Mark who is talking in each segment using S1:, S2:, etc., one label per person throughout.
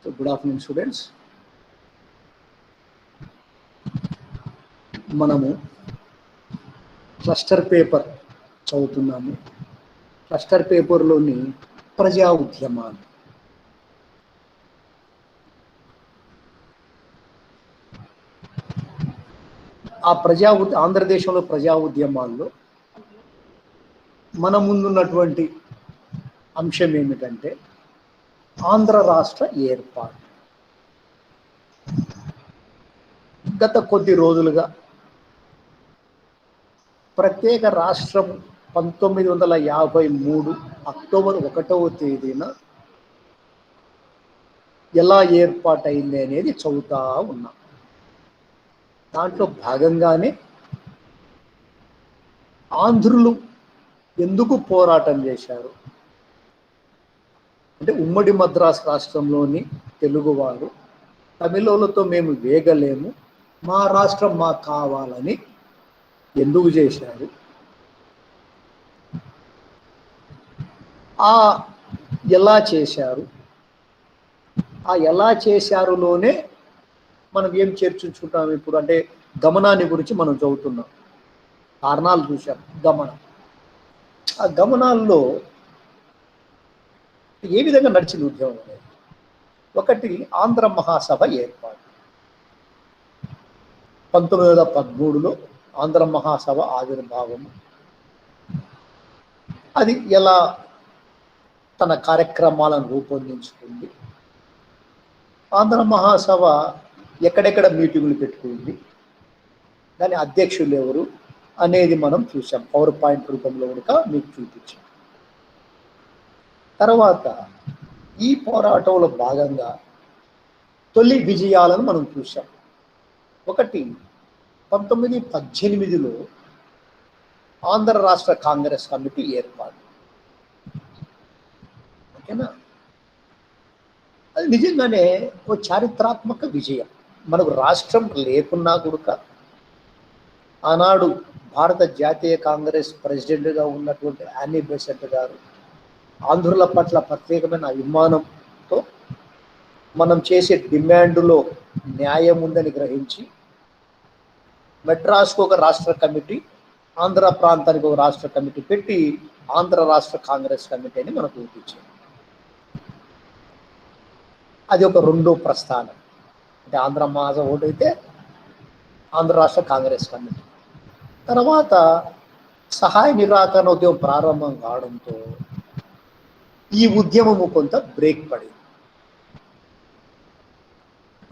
S1: So good afternoon students. మనము cluster paper చదువుతున్నాము. Cluster పేపర్లోని ప్రజా ఉద్యమాలు. ఆంధ్రదేశంలో ప్రజా ఉద్యమాల్లో మన ముందున్నటువంటి అంశం ఏమిటంటే ఆంధ్ర రాష్ట్ర ఏర్పాటు. గత కొద్ది రోజులుగా ప్రత్యేక రాష్ట్రం 1953 అక్టోబర్ 1వ తేదీన ఎలా ఏర్పాటైంది అనేది చదువుతా ఉన్నాం. దాంట్లో భాగంగానే ఆంధ్రులు ఎందుకు పోరాటం చేశారు అంటే ఉమ్మడి మద్రాసు రాష్ట్రంలోని తెలుగువారు తమిళులతో మేము వేగలేము, మా రాష్ట్రం మాకు కావాలని ఎందుకు చేశారు, ఎలా చేశారు, ఎలా చేశారులోనే మనం ఏం చర్చించుకుంటాం ఇప్పుడు అంటే గమనాన్ని గురించి మనం చదువుతున్నాం. కారణాలు చూసాం. గమనం, ఆ గమనాల్లో ఏ విధంగా నడిచింది ఉద్యమం అనేది. ఒకటి, ఆంధ్ర మహాసభ ఏర్పాటు. 1913లో ఆంధ్ర మహాసభ ఆవిర్భావము. అది ఎలా తన కార్యక్రమాలను రూపొందించుకుంది, ఆంధ్ర మహాసభ ఎక్కడెక్కడ మీటింగులు పెట్టుకుంది, దాని అధ్యక్షులు ఎవరు అనేది మనం చూసాం. పవర్ పాయింట్ రూపంలో కూడా మీకు చూపించాం. తర్వాత ఈ పోరాటంలో భాగంగా తొలి విజయాలను మనం చూసాం. ఒకటి, 1918లో ఆంధ్ర రాష్ట్ర కాంగ్రెస్ కమిటీ ఏర్పాటు. ఓకేనా? అది నిజంగానే ఒక చారిత్రాత్మక విజయం. మనకు రాష్ట్రం లేకున్నా కూడా ఆనాడు భారత జాతీయ కాంగ్రెస్ ప్రెసిడెంట్గా ఉన్నటువంటి యానీ బెసెంట్ గారు ఆంధ్రుల పట్ల ప్రత్యేకమైన అభిమానంతో మనం చేసే డిమాండ్లో న్యాయం ఉందని గ్రహించి మెడ్రాస్కు ఒక రాష్ట్ర కమిటీ, ఆంధ్ర ప్రాంతానికి ఒక రాష్ట్ర కమిటీ పెట్టి ఆంధ్ర రాష్ట్ర కాంగ్రెస్ కమిటీ అని మనకు చూపించారు. అది ఒక రెండో ప్రస్థానం. అంటే ఆంధ్ర మహాసభ ఒకటైతే ఆంధ్ర రాష్ట్ర కాంగ్రెస్ కమిటీ. తర్వాత సహాయ నిరాకరణ ఉద్యమం ప్రారంభం కావడంతో ఈ ఉద్యమము కొంత బ్రేక్ పడింది.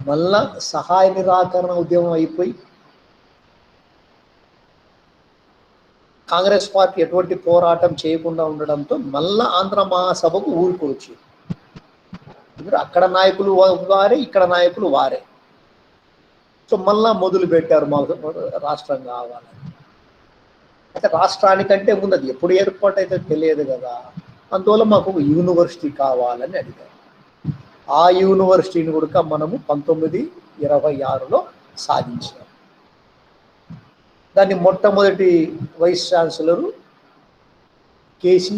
S1: మళ్ళా సహాయ నిరాకరణ ఉద్యమం అయిపోయి కాంగ్రెస్ పార్టీ ఎటువంటి పోరాటం చేయకుండా ఉండడంతో మళ్ళా ఆంధ్ర మహాసభకు ఊరుకొచ్చింది. ఇప్పుడు అక్కడ నాయకులు వారే, ఇక్కడ నాయకులు వారే. సో మళ్ళా మొదలు పెట్టారు మాకు రాష్ట్రం కావాలని. అయితే రాష్ట్రానికంటే ముందు అది ఎప్పుడు ఏర్పాటు అయితే తెలియదు కదా, అందువల్ల మాకు ఒక యూనివర్సిటీ కావాలని అడిగారు. ఆ యూనివర్సిటీని కూడా మనము 1926లో సాధించాం. దాన్ని మొట్టమొదటి vice chancellor KC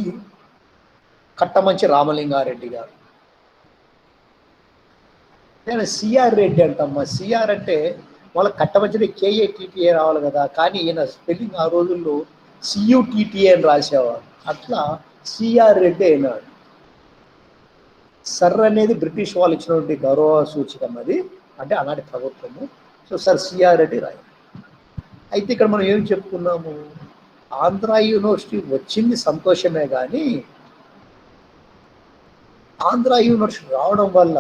S1: Kattamanchi Ramalinga Reddy గారు. నేను సిఆర్ రెడ్డి అంటమ్మా. సిఆర్ అంటే వాళ్ళ కట్టమంచి కేఏటీటీఏ రావాలి కదా, కానీ ఈయన స్పెల్లింగ్ ఆ రోజుల్లో సియుటిటిఏ అని రాసేవాడు. అట్లా సిఆర్ రెడ్డి అయినాడు. సర్ అనేది బ్రిటిష్ వాళ్ళు ఇచ్చినటువంటి గౌరవ సూచకం, అది అంటే ఆనాటి ప్రభుత్వము. సో సర్ సిఆర్ రెడ్డి రాయి. అయితే ఇక్కడ మనం ఏం చెప్పుకున్నాము, ఆంధ్ర యూనివర్సిటీ వచ్చింది సంతోషమే, కానీ ఆంధ్ర యూనివర్సిటీ రావడం వల్ల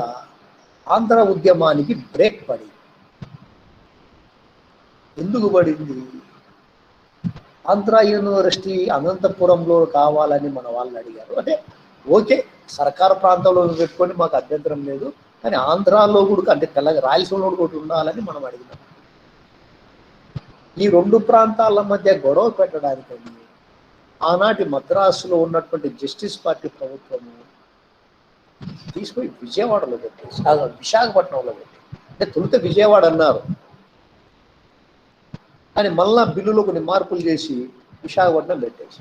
S1: ఆంధ్ర ఉద్యమానికి బ్రేక్ పడింది. ఎందుకు పడింది? ఆంధ్ర యూనివర్సిటీ అనంతపురంలో కావాలని మన వాళ్ళు అడిగారు. అంటే ఓకే, సర్కారు ప్రాంతంలో పెట్టుకొని మాకు అభ్యంతరం లేదు, కానీ ఆంధ్రాలో కూడా అంటే రాయలసీమలో కూడా ఉండాలని మనం అడిగినాం. ఈ రెండు ప్రాంతాల మధ్య గొడవ పెట్టడానికని ఆనాటి మద్రాసులో ఉన్నటువంటి జస్టిస్ పార్టీ ప్రభుత్వము తీసుకొని విజయవాడలో పెట్టేసి, విశాఖపట్నంలో పెట్టి, అంటే తొలుత విజయవాడ అన్నారు, కానీ మళ్ళా బిల్లులో కొన్ని మార్పులు చేసి విశాఖపట్నం పెట్టేసి,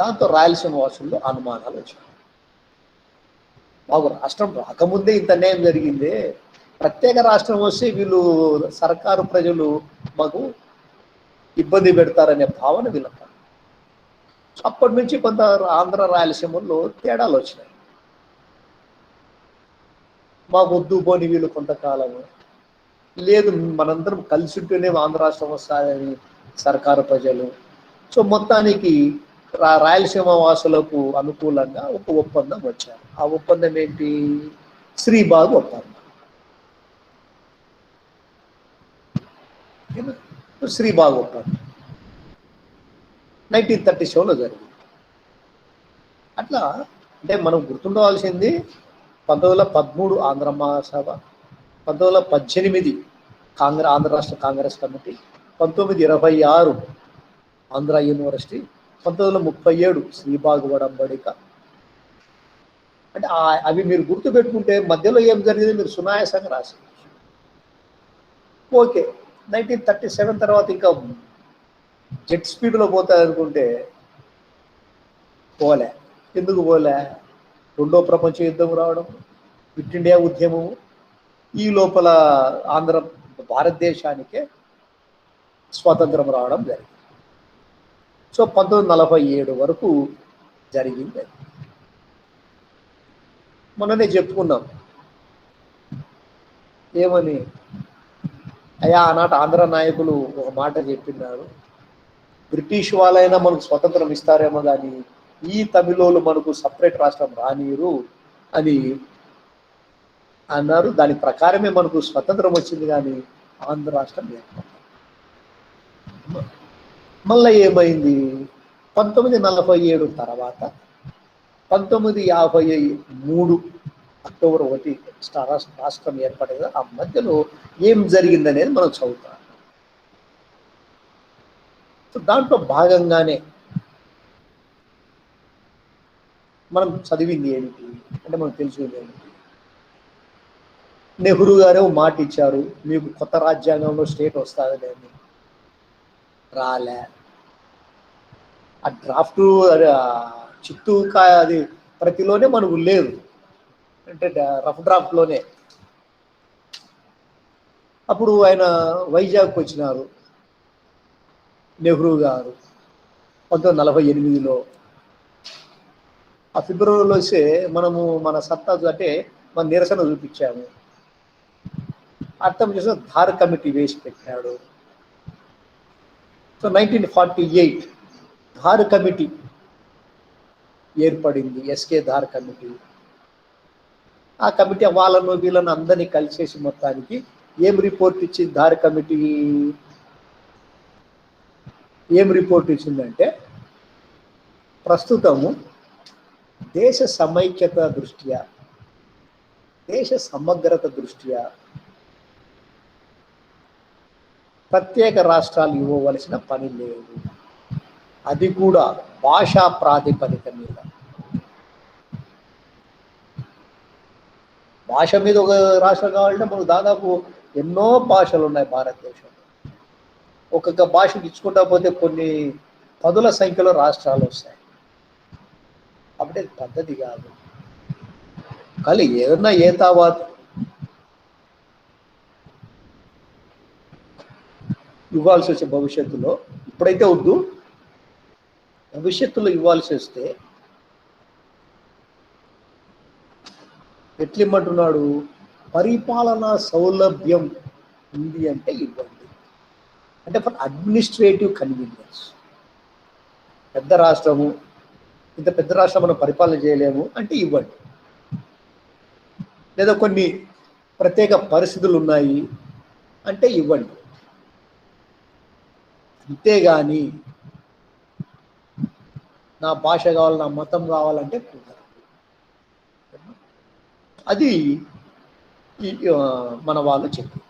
S1: దాంతో రాయలసీమ వాసుల్లో అనుమానాలు వచ్చాయి. మాకు రాష్ట్రం రాకముందే ఇంత అన్యాయం జరిగింది, ప్రత్యేక రాష్ట్రం వస్తే వీళ్ళు సర్కారు ప్రజలు మాకు ఇబ్బంది పెడతారనే భావన వీళ్ళకి. అప్పటి నుంచి కొంత ఆంధ్ర రాయలసీమలో తేడాలు వచ్చినాయి. మాకు వద్దు పోని వీళ్ళు కొంతకాలము లేదు, మనందరం కలిసి ఉంటేనే ఆంధ్ర రాష్ట్రం వస్తాయని సర్కారు ప్రజలు. సో మొత్తానికి రాయలసీమ వాసులకు అనుకూలంగా ఒక ఒప్పందం వచ్చారు. ఆ ఒప్పందం ఏంటి? శ్రీబాగ్ ఒప్పందం. శ్రీబాగ్ ఒప్పందం 1937లో జరిగింది. అట్లా అంటే మనం గుర్తుండవలసింది 1913 ఆంధ్ర మహాసభ, 1918 ఆంధ్ర రాష్ట్ర కాంగ్రెస్ కమిటీ, 1926 ఆంధ్ర యూనివర్సిటీ, 1937 శ్రీబాగ్ ఒడంబడిక. అంటే అవి మీరు గుర్తుపెట్టుకుంటే మధ్యలో ఏం జరిగింది మీరు సునాయాసంగా రాసి. ఓకే, 1937 తర్వాత ఇంకా జెట్ స్పీడ్లో పోతాయి అనుకుంటే పోలే. ఎందుకు పోలే? రెండో ప్రపంచ యుద్ధం రావడం, క్విట్ ఇండియా ఉద్యమము, ఈ లోపల భారతదేశానికే స్వాతంత్రం రావడం జరిగింది. సో 1947 వరకు జరిగింది. మొన్ననే చెప్పుకున్నాం ఏమని, అయ్యా ఆనాటి ఆంధ్ర నాయకులు ఒక మాట చెప్పినారు, బ్రిటిష్ వాళ్ళైనా మనకు స్వతంత్రం ఇస్తారేమో కానీ ఈ తమిళోళ్ళు మనకు సపరేట్ రాష్ట్రం రానిరు అని అన్నారు. దాని ప్రకారమే మనకు స్వతంత్రం వచ్చింది కానీ ఆంధ్ర రాష్ట్రం ఏర్పడింది. మళ్ళీ ఏమైంది? 1947 తర్వాత 1953 అక్టోబర్ 1 రాష్ట్రం ఏర్పడింది. ఆ మధ్యలో ఏం జరిగిందనేది మనం చదువుతాం. దాంట్లో భాగంగానే మనం చదివింది ఏమిటి అంటే మనకు తెలిసింది ఏమిటి? నెహ్రూ గారు మాట ఇచ్చారు, మీకు కొత్త రాజ్యాంగంలో స్టేట్ వస్తుందని. రాలే. ఆ డ్రాఫ్ట్ చిత్తూకాయ అది ప్రతిలోనే మనకు లేదు, అంటే రఫ్ డ్రాఫ్ట్లోనే. అప్పుడు ఆయన వైజాగ్కి వచ్చినారు నెహ్రూ గారు 1948లో. ఆ ఫిబ్రవరిలో వస్తే మనము మన సత్తా అంటే మన నిరసన చూపించాము. అర్థం చేసిన ధార్ కమిటీ వేసి పెట్టాడు. సో 1948 ధార్ కమిటీ ఏర్పడింది, ఎస్కే ధార్ కమిటీ. ఆ కమిటీ వాళ్ళను వీళ్ళను అందరినీ కలిసేసి మొత్తానికి ఏం రిపోర్ట్ ఇచ్చింది ధార్ కమిటీ? ఏం రిపోర్ట్ ఇచ్చిందంటే, ప్రస్తుతము దేశ సమైక్యత దృష్ట్యా, దేశ సమగ్రత దృష్ట్యా ప్రత్యేక రాష్ట్రాలు ఇవ్వవలసిన పని లేదు, అది కూడా భాషా ప్రాతిపదిక మీద. భాష మీద ఒక రాష్ట్రం కావాలంటే మనకు దాదాపు ఎన్నో భాషలు ఉన్నాయి భారతదేశంలో. ఒక్కొక్క భాషకు ఇచ్చుకుంటా పోతే కొన్ని పదుల సంఖ్యలో రాష్ట్రాలు వస్తాయి. అప్పుడే పద్ధతి కాదు. కానీ ఏదన్నా ఏతావాత్ ఇవ్వాల్సి వచ్చే భవిష్యత్తులో, ఇప్పుడైతే వద్దు, భవిష్యత్తులో ఇవ్వాల్సి వస్తే ఎట్లిమ్మంటున్నాడు? పరిపాలనా సౌలభ్యం ఉంది అంటే ఇవ్వండి, అంటే ఫర్ అడ్మినిస్ట్రేటివ్ కన్వీనియన్స్. పెద్ద రాష్ట్రము, ఇంత పెద్ద రాష్ట్రం మనం పరిపాలన చేయలేము అంటే ఇవ్వండి, లేదా కొన్ని ప్రత్యేక పరిస్థితులు ఉన్నాయి అంటే ఇవ్వండి. అంతేగాని నా భాష కావాలి, నా మతం కావాలంటే కుదరదు. అది మన వాళ్ళు చెప్పారు.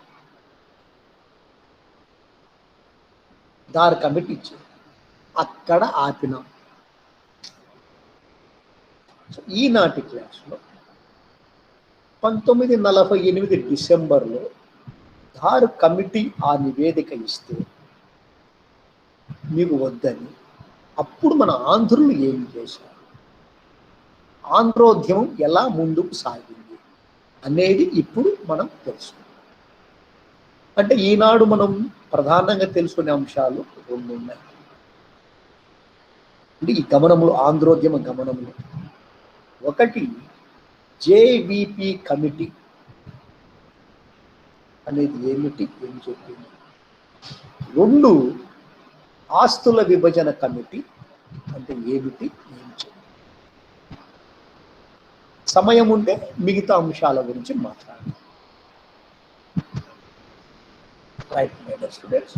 S1: ధార్ కమిటీ ఇచ్చారు, అక్కడ ఆపినాం. ఈనాటి క్లాసులో 1948 డిసెంబర్లో ధార్ కమిటీ ఆ నివేదిక ఇస్తే మీకు వద్దని అప్పుడు మన ఆంధ్రులు ఏం చేశారు, ఆంధ్రోద్యమం ఎలా ముందుకు సాగింది అనేది ఇప్పుడు మనం తెలుసుకుందాం. అంటే ఈనాడు మనం ప్రధానంగా తెలుసుకునే అంశాలు రెండు ఉన్నాయి. అంటే ఈ గమనములు, ఆంధ్రోద్యమ గమనములు, ఒకటి జేవిపి కమిటీ అనేది ఏమిటి, ఏం చెప్పింది. రెండు, ఆస్తుల విభజన కమిటీ అంటే ఏమిటి, ఏం చెప్పింది. సమయం ఉంటే మిగతా అంశాల గురించి మాట్లాడాలి. రైట్ స్టూడెంట్స్,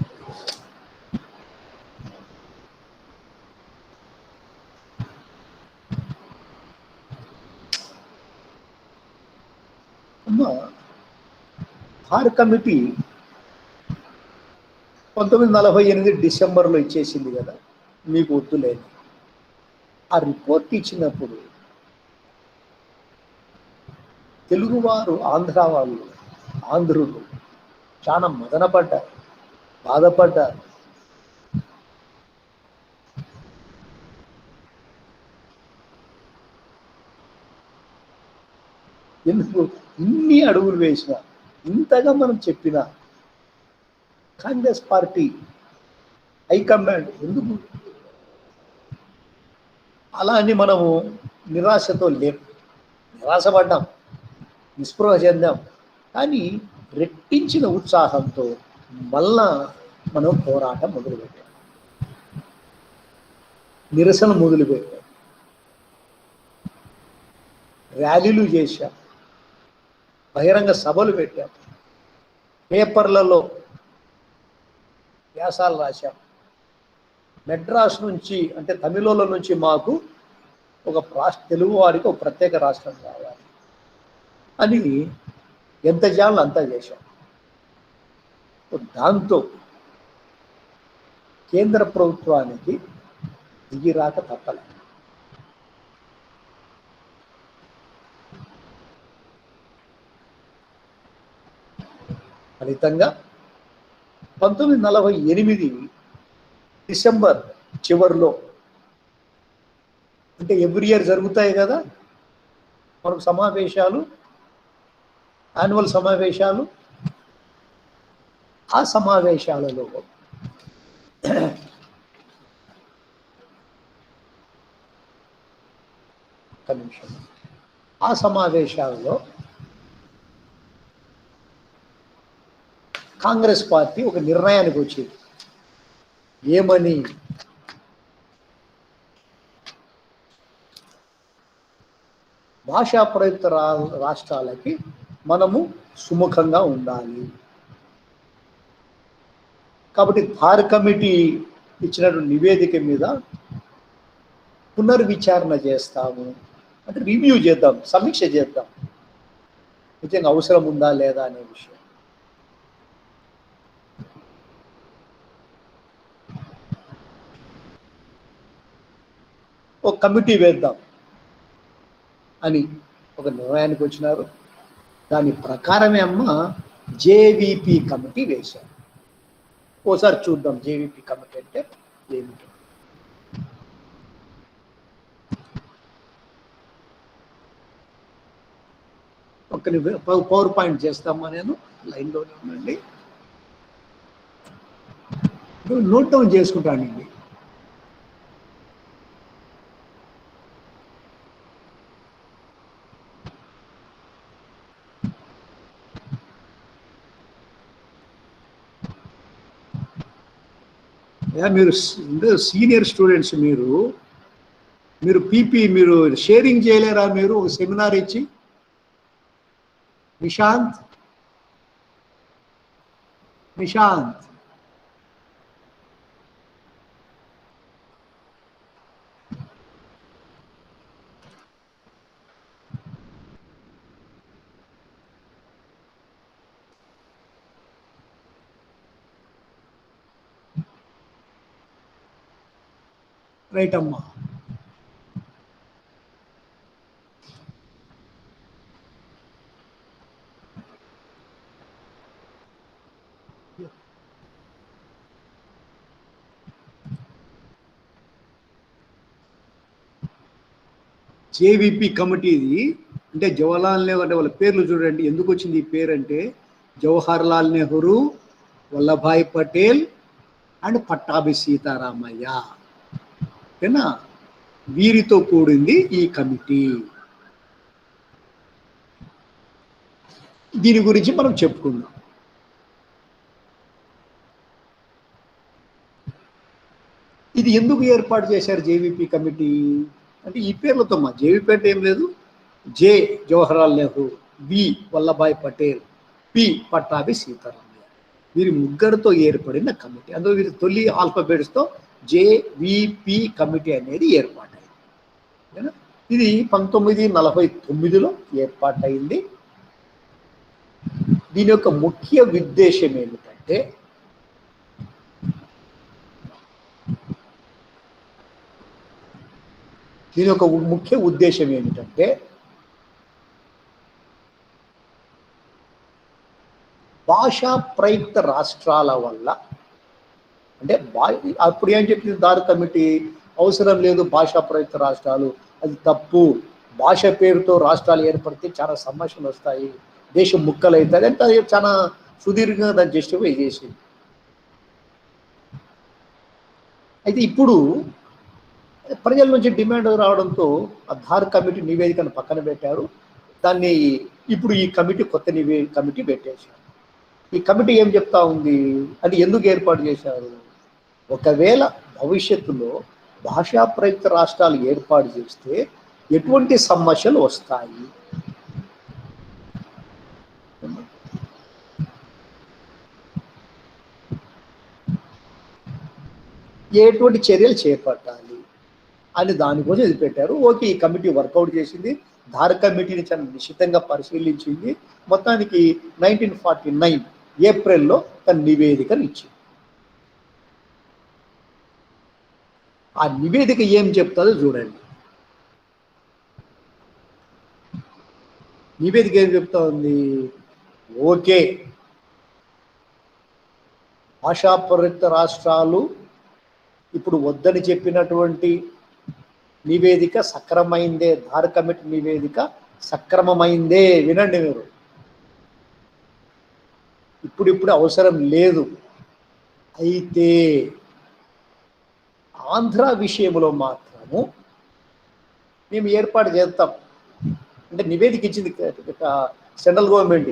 S1: హార్ కమిటీ 1948 డిసెంబర్లో ఇచ్చేసింది కదా, మీకు వద్దులేదు. ఆ రిపోర్ట్ ఇచ్చినప్పుడు తెలుగువారు, ఆంధ్ర వాళ్ళు, ఆంధ్రులు చాలా మదనపడ్డారు, బాధపడ్డారు. ఎందుకు ఇన్ని అడుగులు వేసినా, ఇంతగా మనం చెప్పినా కాంగ్రెస్ పార్టీ హైకమాండ్ ఎందుకు అలా అని మనము నిరాశతో లేం, నిరాశపడ్డాం, నిస్పృహ చెందాం. కానీ రెట్టించిన ఉత్సాహంతో మళ్ళా మనం పోరాటం మొదలుపెట్టాం, నిరసన మొదలుపెట్టాం, ర్యాలీలు చేశాం, బహిరంగ సభలు పెట్టాం, పేపర్లలో వ్యాసాలు రాశాం. మెడ్రాస్ నుంచి అంటే తమిళోళ్ళ నుంచి మాకు ఒక తెలుగు వారికి ఒక ప్రత్యేక రాష్ట్రం కావాలి అని ఎంత చేయాలో అంతా చేశాం. దాంతో కేంద్ర ప్రభుత్వానికి దిగిరాక తప్పలేదు. ఫలితంగా 1948 డిసెంబర్ చివరిలో, అంటే ఎవ్రీ ఇయర్ జరుగుతాయి కదా మనకు సమావేశాలు, యాన్యువల్ సమావేశాలు. ఆ సమావేశాలలో ఆ సమావేశాలలో కాంగ్రెస్ పార్టీ ఒక నిర్ణయానికి వచ్చింది. ఏమని, భాషా ప్రయుక్త రాష్ట్రాలకి మనము సుముఖంగా ఉండాలి. కాబట్టి ధార్ కమిటీ ఇచ్చినటువంటి నివేదిక మీద పునర్విచారణ చేస్తాము, అంటే రివ్యూ చేద్దాం, సమీక్ష చేద్దాం, నిజంగా అవసరం ఉందా లేదా అనే విషయం. ఒక కమిటీ వేద్దాం అని ఒక నిర్ణయానికి వచ్చినారు. దాని ప్రకారమే జేవిపి కమిటీ వేశారు. ఓసారి చూద్దాం జేవిపి కమిటీ అంటే ఏమిటి. పవర్ పాయింట్ చేస్తామా, నేను లైన్లోనే ఉండండి, నోట్ డౌన్ చేసుకుంటానండి. మీరు సీనియర్ స్టూడెంట్స్, మీరు పీపీ మీరు షేరింగ్ చేయలేరా? మీరు ఒక సెమినార్ ఇచ్చి, నిశాంత్ రైట్ అమ్మా. జేవిపి కమిటీది అంటే జవహర్లాల్ నెహ్రూ అంటే వాళ్ళ పేర్లు చూడండి, ఎందుకు వచ్చింది ఈ పేరు అంటే జవహర్లాల్ నెహ్రూ, వల్లభాయ్ పటేల్ అండ్ పట్టాభి సీతారామయ్య, ఓకేనా, వీరితో కూడింది ఈ కమిటీ. దీని గురించి మనం చెప్పుకుందాం. ఇది ఎందుకు ఏర్పాటు చేశారు జేవిపి కమిటీ అంటే ఈ పేర్లతో, మా జేవిపి అంటే ఏం లేదు, జే జవహర్లాల్ నెహ్రూ, బి వల్లభాయ్ పటేల్, పి పట్టాభి సీతారామయ్య, వీరి ముగ్గురితో ఏర్పడిన కమిటీ. అందులో వీరి తొలి ఆల్ఫాబెట్స్తో జేవిపి కమిటీ అనేది ఏర్పాటైంది. ఇది 1949లో ఏర్పాటైంది. దీని యొక్క ముఖ్య ఉద్దేశం ఏమిటంటే భాషా ప్రయుక్త రాష్ట్రాల వల్ల, అంటే అప్పుడు ఏం చెప్పింది దార్ కమిటీ, అవసరం లేదు భాషా ప్రయుక్త రాష్ట్రాలు, అది తప్పు, భాష పేరుతో రాష్ట్రాలు ఏర్పడితే చాలా సమస్యలు వస్తాయి, దేశం ముక్కలు అవుతుంది అంటే అది చాలా సుదీర్ఘంగా దాన్ని జస్టిఫై చేసింది. అయితే ఇప్పుడు ప్రజల నుంచి డిమాండ్ రావడంతో ఆ ధార్ కమిటీ నివేదికను పక్కన పెట్టారు. దాన్ని ఇప్పుడు ఈ కమిటీ కొత్త కమిటీ పెట్టేశారు. ఈ కమిటీ ఏం చెప్తా ఉంది అది ఎందుకు ఏర్పాటు చేశారు, ఒకవేళ భవిష్యత్తులో భాషా ప్రయుక్త రాష్ట్రాలు ఏర్పాటు చేస్తే ఎటువంటి సమస్యలు వస్తాయి, ఎటువంటి చర్యలు చేపట్టాలి అని దానికోసం ఇది పెట్టారు. ఓకే, ఈ కమిటీ వర్కౌట్ చేసింది. ధార్ కమిటీని చాలా నిశ్చితంగా పరిశీలించింది. మొత్తానికి 1949 ఏప్రిల్లో తన నివేదికను ఇచ్చింది. ఆ నివేదిక ఏం చెప్తుందో చూడండి. నివేదిక ఏం చెప్తా ఉంది, ఓకే భాషా ప్రయుక్త రాష్ట్రాలు ఇప్పుడు వద్దని చెప్పినటువంటి నివేదిక సక్రమైందే, ధార్ కమిటీ నివేదిక సక్రమమైందే. వినండి మీరు, ఇప్పుడు అవసరం లేదు. అయితే ఆంధ్ర విషయంలో మాత్రము మేము ఏర్పాటు చేస్తాం అంటే నివేదిక ఇచ్చింది సెంట్రల్ గవర్నమెంట్,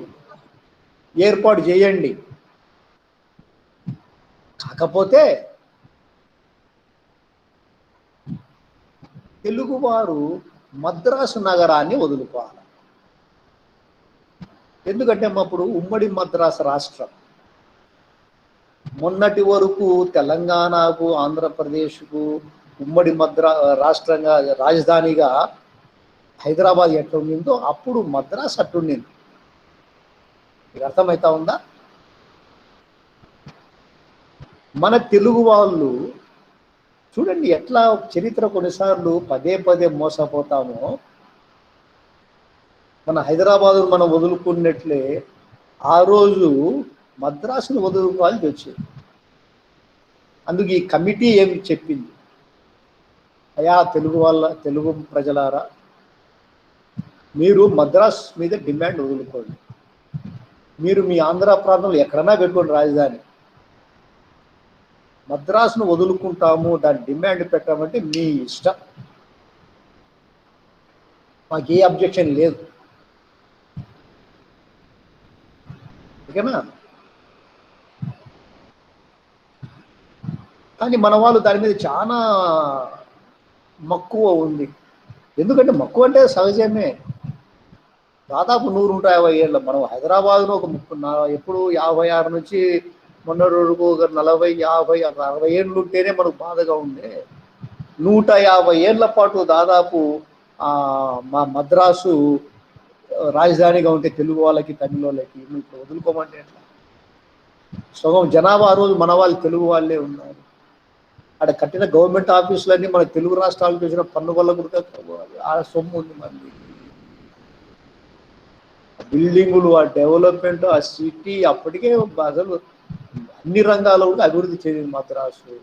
S1: ఏర్పాటు చేయండి, కాకపోతే తెలుగువారు మద్రాసు నగరాన్ని వదులుకోవాలి. ఎందుకంటే అప్పుడు ఉమ్మడి మద్రాసు రాష్ట్రం, మొన్నటి వరకు తెలంగాణకు ఆంధ్రప్రదేశ్కు ఉమ్మడి రాష్ట్రంగా రాజధానిగా హైదరాబాద్ ఎట్లా ఉండిందో అప్పుడు మద్రాసు అట్టుండింది. మీకు అర్థమవుతా ఉందా? మన తెలుగు వాళ్ళు చూడండి ఎట్లా చరిత్ర కొన్నిసార్లు పదే మోసపోతామో. మన హైదరాబాదు మనం వదులుకున్నట్లే ఆ రోజు మద్రాసును వదులుకోవాల్సి వచ్చింది. అందుకు ఈ కమిటీ ఏం చెప్పింది, అయా తెలుగు ప్రజలారా, మీరు మద్రాస్ మీద డిమాండ్ వదులుకోండి, మీరు మీ ఆంధ్ర ప్రాంతంలో ఎక్కడన్నా పెట్టుకోండి రాజధాని, మద్రాసును వదులుకుంటాము, దాని డిమాండ్ పెట్టామంటే మీ ఇష్టం, మాకు ఏ అబ్జెక్షన్ లేదు, ఓకేనా. కానీ మన వాళ్ళు దాని మీద చాలా మక్కువ ఉంది. ఎందుకంటే మక్కువ అంటే సహజమే. దాదాపు 150 ఏళ్ళ మనం హైదరాబాద్లో ఒక ఎప్పుడు 56 నుంచి మొన్న రోజుకు ఒక 40, 50, 60 ఏళ్ళు ఉంటేనే మనకు బాధగా ఉండే. 150 ఏళ్ల పాటు దాదాపు మా మద్రాసు రాజధానిగా ఉంటే తెలుగు వాళ్ళకి, తమిళ వాళ్ళకి ఇప్పుడు వదులుకోమంటే ఎట్లా? సగం జనాభా ఆ రోజు మన వాళ్ళు తెలుగు వాళ్ళే ఉన్నారు. అక్కడ కట్టిన గవర్నమెంట్ ఆఫీసులన్నీ మన తెలుగు రాష్ట్రాలకు చేసిన పన్ను వల్ల కూడా ఆ సొమ్ము ఉంది. మళ్ళీ బిల్డింగులు, ఆ డెవలప్మెంట్, ఆ సిటీ అప్పటికే అసలు అన్ని రంగాల్లో కూడా అభివృద్ధి చెందింది మద్రాసు.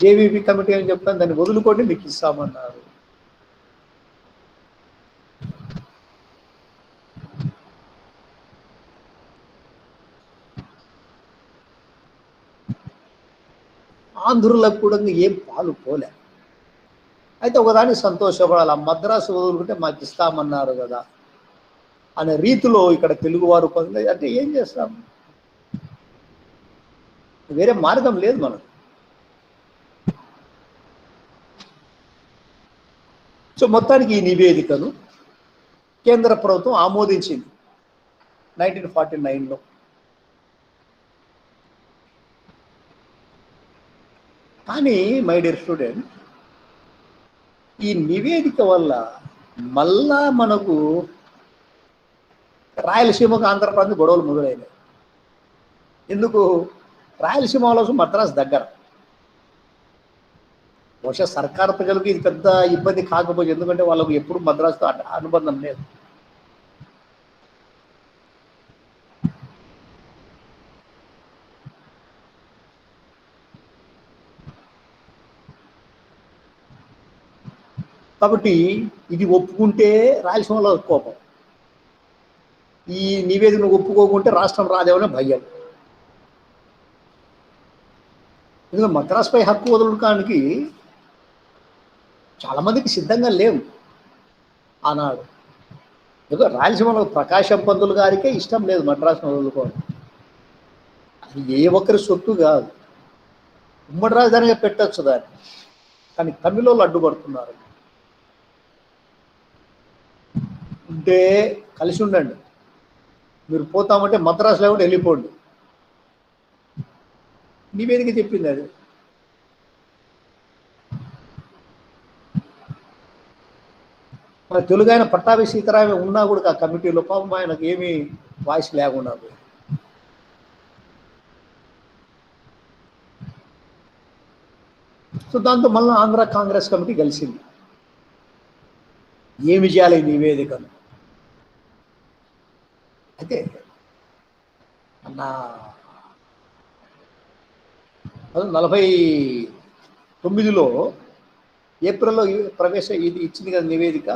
S1: జేవీపీ కమిటీ అని చెప్తాను, దాన్ని వదులుకోండి మీకు ఇస్తామన్నారు. ఆంధ్రులకు కూడా ఏం పాలు పోలే. అయితే ఒకదానికి సంతోషపడాలి, మద్రాసు వదులుకుంటే మాకు ఇస్తామన్నారు కదా అనే రీతిలో ఇక్కడ తెలుగువారు కొంత, అంటే ఏం చేస్తాం, వేరే మార్గం లేదు మనకు. సో మొత్తానికి ఈ నివేదికను కేంద్ర ప్రభుత్వం ఆమోదించింది 1949లో. కానీ మై డియర్ స్టూడెంట్, ఈ నివేదిక వల్ల మళ్ళా మనకు రాయలసీమకు ఆంధ్రప్రదేశ్ గొడవలు మొదలైనాయి. ఎందుకు? రాయలసీమలో మద్రాసు దగ్గర. బహుశా సర్కారు ప్రజలకు ఇది పెద్ద ఇబ్బంది కాకపోతే, ఎందుకంటే వాళ్ళకు ఎప్పుడు మద్రాసుతో అనుబంధం లేదు. కాబట్టి ఇది ఒప్పుకుంటే రాయలసీమలో కోపం, ఈ నివేదికను ఒప్పుకోకుంటే రాష్ట్రం రాదేమనే భయం. ఎందుకంటే మద్రాసుపై హక్కు వదలడానికి చాలామందికి సిద్ధంగా లేవు ఆనాడు. ఎందుకంటే రాయలసీమలో ప్రకాశం పంతులు గారికే ఇష్టం లేదు మద్రాసును వదులుకోవడం. అది ఏ ఒక్కరి సొత్తు కాదు, ఉమ్మడి రాజధానిగా పెట్టచ్చు దాన్ని, కానీ తమిళోళ్ళు అడ్డుపడుతున్నారు. ఉంటే కలిసి ఉండండి, మీరు పోతామంటే మద్రాసులో కూడా వెళ్ళిపోండి. నివేదిక చెప్పింది అది. మన తెలుగు ఆయన పట్టాభి సీతారామ ఉన్నా కూడా ఆ కమిటీలో పాపం ఆయనకు ఏమీ వాయిస్ లేకుండా. సో దాంతో మళ్ళీ ఆంధ్ర కాంగ్రెస్ కమిటీ కలిసింది, ఏమి చేయాలి ఈ నివేదికను. అయితే నా 1949లో ఏప్రిల్లో ఇది ఇచ్చింది కదా నివేదిక.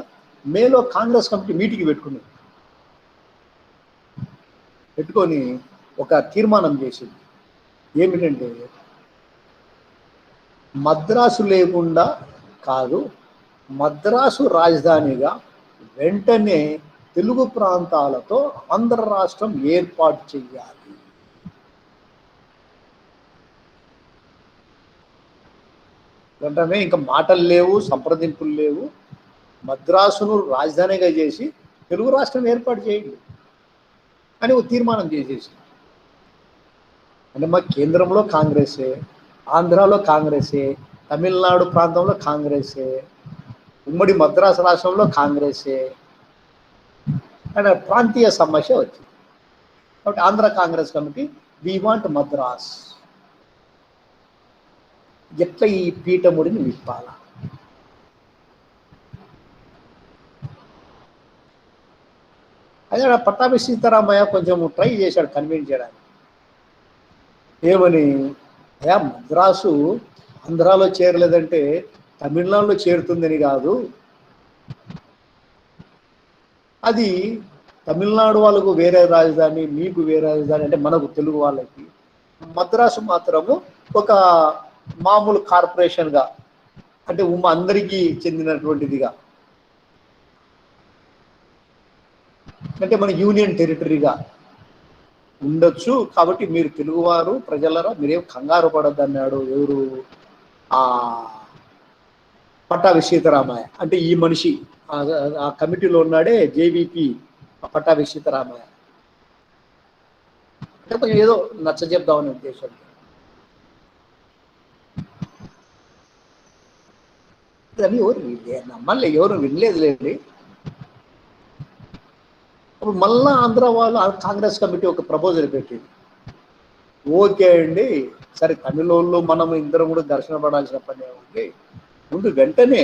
S1: మేలో కాంగ్రెస్ కమిటీ మీటింగ్ పెట్టుకొని ఒక తీర్మానం చేసింది. ఏమిటంటే, మద్రాసు లేకుండా కాదు, మద్రాసు రాజధానిగా వెంటనే తెలుగు ప్రాంతాలతో ఆంధ్ర రాష్ట్రం ఏర్పాటు చేయాలి. వెంటనే ఇంకా మాటలు లేవు, సంప్రదింపులు లేవు, మద్రాసును రాజధానిగా చేసి తెలుగు రాష్ట్రం ఏర్పాటు చేయండి అని ఒక తీర్మానం చేసేసి. అంటే మా కేంద్రంలో కాంగ్రెసే, ఆంధ్రాలో కాంగ్రెసే, తమిళనాడు ప్రాంతంలో కాంగ్రెసే, ఉమ్మడి మద్రాసు రాష్ట్రంలో కాంగ్రెసే అనే ప్రాంతీయ సమస్య వచ్చింది. కాబట్టి Andhra Congress committee we want Madras, ఎట్లా ఈ పీఠముడిని విప్పాల. అదే పట్టాభి సీతారామయ్య కొంచెం ట్రై చేశాడు కన్విన్స్ చేయడానికి. ఏమని? అయ్యా, మద్రాసు ఆంధ్రాలో చేరలేదంటే తమిళనాడులో చేరుతుందని కాదు, అది తమిళనాడు వాళ్ళకు వేరే రాజధాని, మీకు వేరే రాజధాని, అంటే మనకు తెలుగు వాళ్ళకి మద్రాసు మాత్రము ఒక మామూలు కార్పొరేషన్గా, అంటే అందరికీ చెందినటువంటిదిగా, అంటే మన యూనియన్ టెరిటరీగా ఉండొచ్చు. కాబట్టి మీరు తెలుగువారు ప్రజలరా మీరేం కంగారు పడద్దు అన్నాడు. ఎవరు? ఆ పట్టాభి సీతారామయ్య. అంటే ఈ మనిషి ఆ కమిటీలో ఉన్నాడే జేవిపి పట్టాభి సీతారామయ్య. అంటే కొంచెం ఏదో నచ్చ చెప్దామనే ఉద్దేశం. అది ఎవరు నమ్మలే, ఎవరు వినలేదులేండి. అప్పుడు మళ్ళా ఆంధ్ర వాళ్ళు కాంగ్రెస్ కమిటీ ఒక ప్రపోజల్ పెట్టింది. ఓకే అండి, సరే తమిళోళ్ళు మనం ఇద్దరం కూడా దర్శన పడాల్సిన పని ఉంది, ముందు వెంటనే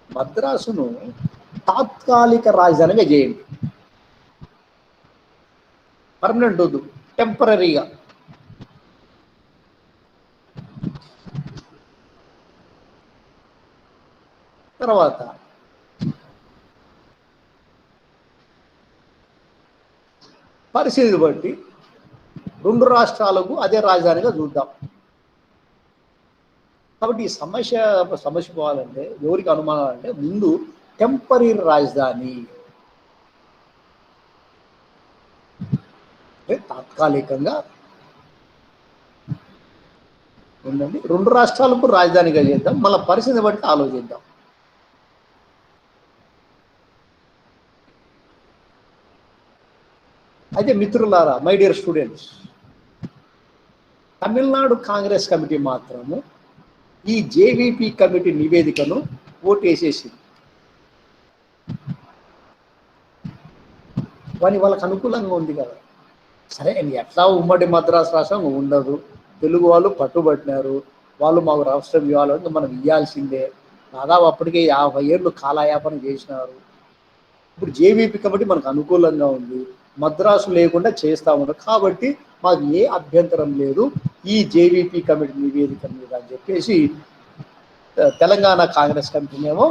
S1: మద్రాసును తాత్కాలిక రాజధానిగా చేయండి, పర్మనెంట్ వద్దు, టెంపరీగా. తర్వాత పరిస్థితిని బట్టి రెండు రాష్ట్రాలకు అదే రాజధానిగా చూద్దాం. కాబట్టి ఈ సమస్య పోవాలంటే ఎవరికి అనుమానం అంటే ముందు టెంపరీ రాజధాని అంటే తాత్కాలికంగా ఉందండి, 2 రాష్ట్రాలకు రాజధానిగా చేద్దాం, మళ్ళీ పరిస్థితిని బట్టి ఆలోచిద్దాం. అయితే మిత్రులారా, my dear students, Tamil Nadu Congress committee మాత్రము ఈ జేవీపీ కమిటీ నివేదికను ఓటేసేసింది. కానీ వాళ్ళకు అనుకూలంగా ఉంది కదా. సరే, ఎట్లా ఉమ్మడి మద్రాసు రాష్ట్రం ఉండదు, తెలుగు వాళ్ళు పట్టుబట్టినారు, వాళ్ళు మాకు రాష్ట్రం ఇవ్వాలంటే మనం ఇవ్వాల్సిందే, దాదాపు అప్పటికే 50 ఏళ్ళు కాలయాపన చేసినారు. ఇప్పుడు జేవీపీ కమిటీ మనకు అనుకూలంగా ఉంది, మద్రాసు లేకుండా చేస్తా ఉన్నారు, కాబట్టి మాకు ఏ అభ్యంతరం లేదు ఈ జేవీపీ కమిటీ నివేదిక మీద అని చెప్పేసి తెలంగాణ కాంగ్రెస్ కమిటీనేమో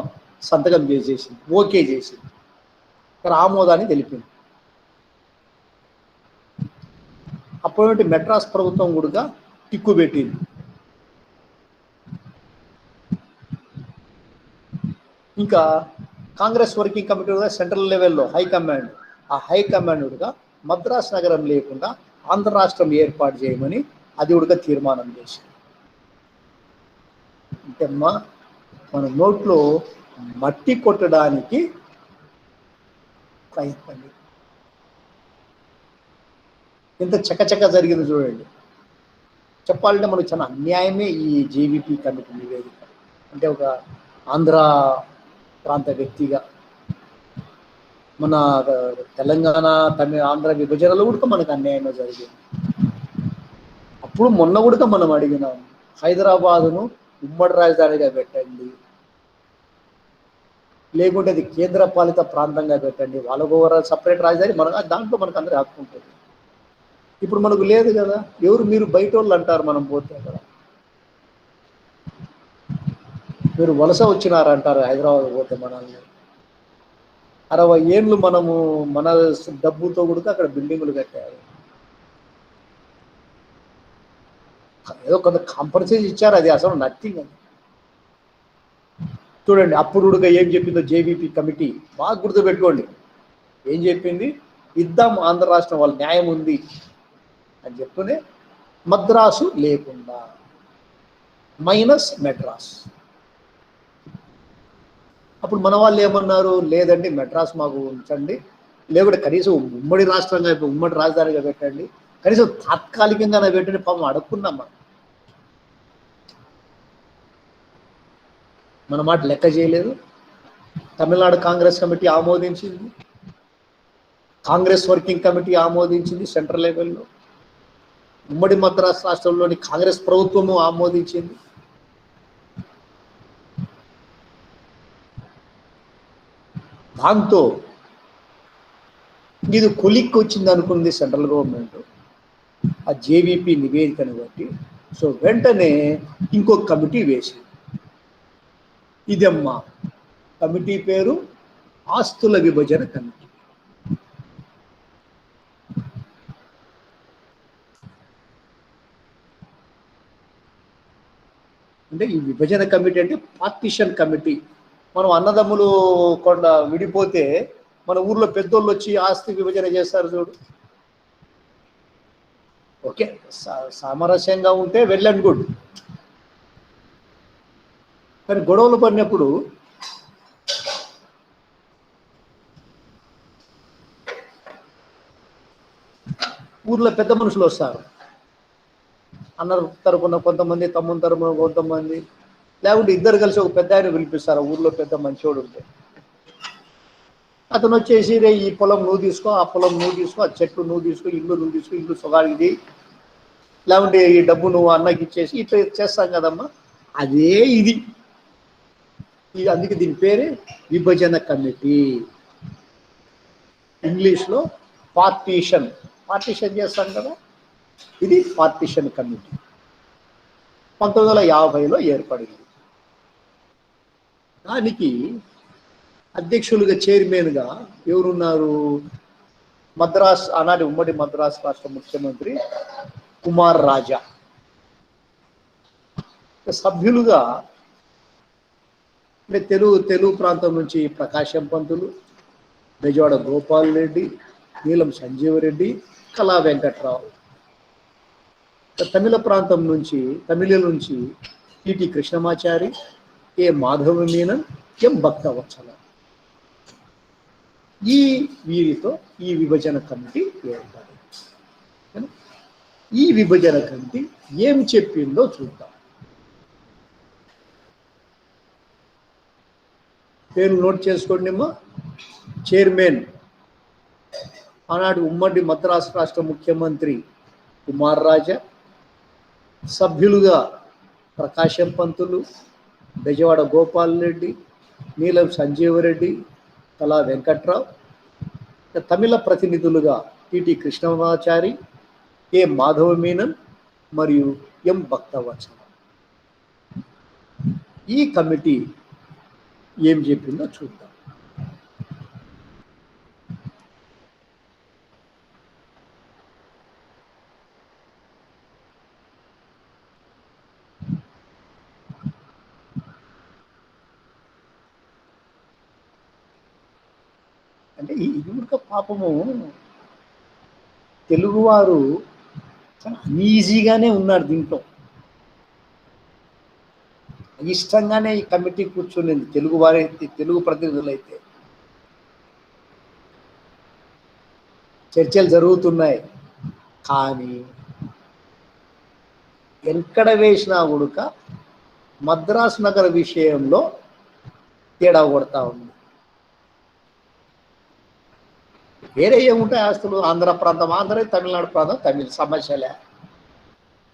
S1: సంతకం చేసేసింది, ఓకే చేసింది, ఇక్కడ ఆమోదాన్ని తెలిపింది. అప్పటి మెడ్రాస్ ప్రభుత్వం కూడా టిక్కు పెట్టింది. ఇంకా కాంగ్రెస్ వర్కింగ్ కమిటీ కూడా సెంట్రల్ లెవెల్లో హైకమాండ్, ఆ హైకమాండ్గా మద్రాస్ నగరం లేకుండా ఆంధ్ర రాష్ట్రం ఏర్పాటు చేయమని అది కూడా తీర్మానం చేసింది. అంటే మన నోట్లో మట్టి కొట్టడానికి ప్రయత్నం. ఇంత చకచక జరిగింది చూడండి. చెప్పాలంటే మనకు చాలా అన్యాయమే ఈ జేవీపీ కమిటీ నివేదిక. అంటే ఒక ఆంధ్ర ప్రాంత వ్యక్తిగా మన తెలంగాణ ఆంధ్ర విభజనలో కూడా మనకు అన్యాయమే జరిగింది. అప్పుడు మొన్న కూడా మనం అడిగినాం, హైదరాబాదును ఉమ్మడి రాజధానిగా పెట్టండి, లేకుంటే అది కేంద్ర పాలిత ప్రాంతంగా పెట్టండి, వాళ్ళకు సపరేట్ రాజధాని, మన దాంట్లో మనకు అందరూ హక్కు ఉంటుంది. ఇప్పుడు మనకు లేదు కదా. ఎవరు మీరు బయట వాళ్ళు అంటారు మనం పోతే అక్కడ, మీరు వలస వచ్చినారంటారు హైదరాబాద్ పోతే మనల్ని. 60 ఏళ్ళు మనము మన డబ్బుతో కూడా అక్కడ బిల్డింగులు కట్టారు, ఏదో కొంత కాంపన్సేషన్ ఇచ్చారు, అది అసలు నథింగ్ అని. చూడండి అప్పుడు ఏం చెప్పిందో జేవీపీ కమిటీ, బాగా గుర్తుపెట్టుకోండి. ఏం చెప్పింది? ఇద్దాం ఆంధ్ర రాష్ట్రం, వాళ్ళ న్యాయం ఉంది అని చెప్తూనే మద్రాసు లేకుండా మైనస్ మెడ్రాస్. అప్పుడు మన వాళ్ళు ఏమన్నారు? లేదండి మెడ్రాస్ మాకు ఉంచండి, లేకుంటే కనీసం ఉమ్మడి రాష్ట్రంగా ఉమ్మడి రాజధానిగా పెట్టండి, కనీసం తాత్కాలికంగా పెట్టండి. పాపం అడుక్కున్నాం మన మాట లెక్క చేయలేదు. తమిళనాడు కాంగ్రెస్ కమిటీ ఆమోదించింది, కాంగ్రెస్ వర్కింగ్ కమిటీ ఆమోదించింది సెంట్రల్ లెవెల్లో, ఉమ్మడి మద్రాసు రాష్ట్రంలోని కాంగ్రెస్ ప్రభుత్వము ఆమోదించింది. దాంతో ఇది కొలిక్కి వచ్చింది అనుకుంది సెంట్రల్ గవర్నమెంట్ ఆ జేవీపీ నివేదికను బట్టి. సో వెంటనే ఇంకొక కమిటీ వేసింది. ఇదమ్మా కమిటీ పేరు ఆస్తుల విభజన కమిటీ. అంటే ఈ విభజన కమిటీ అంటే పార్టిషన్ కమిటీ. మనం అన్నదమ్ములు కొండ విడిపోతే మన ఊర్లో పెద్దోళ్ళు వచ్చి ఆస్తి విభజన చేస్తారు చూడు. ఓకే, సామరస్యంగా ఉంటే వెల్ అండ్ గుడ్, కానీ గొడవలు పడినప్పుడు ఊర్లో పెద్ద మనుషులు వస్తారు, అన్న తరపున కొంతమంది, తమ్ముని తరపున కొంతమంది, లేకుంటే ఇద్దరు కలిసి ఒక పెద్ద ఆయన పిలిపిస్తారు. ఊర్లో పెద్ద మంచోడు ఉంటే అతను వచ్చేసి, రే ఈ పొలం నువ్వు తీసుకో, ఆ పొలం నువ్వు తీసుకో, ఆ చెట్టు నువ్వు తీసుకో, ఇల్లు నువ్వు తీసుకో, ఇల్లు సొగాడిది, లేకుంటే ఈ డబ్బు నువ్వు అన్నకి ఇచ్చేసి ఇట్లా చేస్తాం కదమ్మా. అదే ఇది అందుకే దీని పేరే విభజన కమిటీ. ఇంగ్లీష్లో పార్టీషన్ చేస్తాం కదా, ఇది పార్టీషన్ కమిటీ. 1950లో ఏర్పడింది. దానికి అధ్యక్షులుగా, చైర్మన్గా ఎవరున్నారు? మద్రాస్ ఆనాటి ఉమ్మడి మద్రాస్ రాష్ట్ర ముఖ్యమంత్రి కుమార్ రాజా. సభ్యులుగా తెలుగు ప్రాంతం నుంచి ప్రకాశం పంతులు, బెజవాడ గోపాల్ రెడ్డి, నీలం సంజీవరెడ్డి, కళా వెంకట్రావు. తమిళ నుంచి టిటి కృష్ణమాచారి, ఏ మాధవ మీనన్, ఎం భక్తవత్సల. వీరితో ఈ విభజన కమిటీ ఏర్పడింది. ఈ విభజన కమిటీ ఏం చెప్పిందో చూద్దాం. పేరు నోట్ చేసుకోండి అమ్మా. చైర్మన్ ఆనాడు ఉమ్మడి మద్రాసు రాష్ట్ర ముఖ్యమంత్రి కుమార్ రాజా. సభ్యులుగా ప్రకాశం పంతులు, బెజవాడ గోపాల్ రెడ్డి, నీలం సంజీవరెడ్డి, కళా వెంకట్రావు. తమిళ ప్రతినిధులుగా టిటి కృష్ణమాచారి, ఏ మాధవ మీనన్ మరియు ఎం భక్తవత్సల. ఈ కమిటీ ఏం చెప్పిందో చూద్దాం. అంటే ఇది కూడా పాపము తెలుగువారు చాలా అన్ఈజీగానే ఉన్నారు దీంట్లో. ఇష్టంగానే ఈ కమిటీ కూర్చునేది తెలుగు ప్రతినిధులైతే. చర్చలు జరుగుతున్నాయి, కానీ ఎక్కడ వేసినా ఉడక మద్రాసు నగర విషయంలో తేడా కొడతా ఉంది. వేరే ఏముంటాయి ఆస్తులు, ఆంధ్ర ప్రాంతం ఆంధ్ర, తమిళనాడు ప్రాంతం తమిళ, సమస్యలే.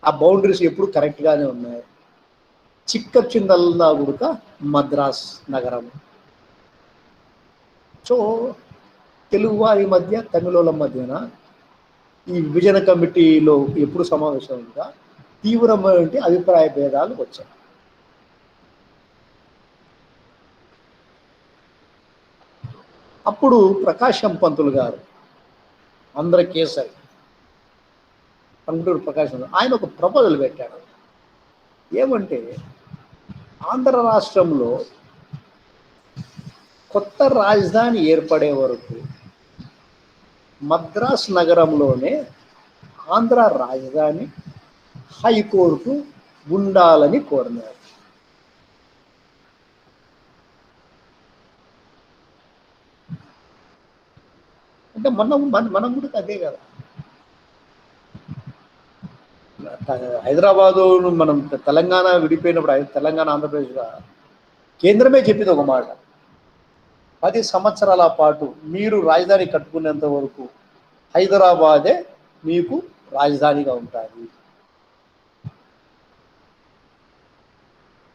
S1: ఆ బౌండరీస్ ఎప్పుడు కరెక్ట్గానే ఉన్నాయి. చిక్కొచ్చిందల్లా ఉడక మద్రాస్ నగరం. సో తెలుగు వారి మధ్య తమిళోళ్ళ మధ్యన ఈ విభజన కమిటీలో ఎప్పుడు సమావేశంగా తీవ్రమైన అభిప్రాయ భేదాలు వచ్చాయి. అప్పుడు ప్రకాశం పంతులు గారు, ఆంధ్ర కేసరి పంటూరు ప్రకాశం, ఆయన ఒక ప్రపోజల్ పెట్టాడు. ఏమంటే ఆంధ్ర రాష్ట్రంలో కొత్త రాజధాని ఏర్పడే వరకు మద్రాస్ నగరంలోనే ఆంధ్ర రాజధాని, హైకోర్టు ఉండాలని కోరినారు. అంటే మనం కూడా అదే కదా. హైదరాబాదు మనం తెలంగాణ విడిపోయినప్పుడు తెలంగాణ ఆంధ్రప్రదేశ్గా కేంద్రమే చెప్పింది ఒక మాట, 10 సంవత్సరాల పాటు మీరు రాజధాని కట్టుకునేంత వరకు హైదరాబాదే మీకు రాజధానిగా ఉంటుంది.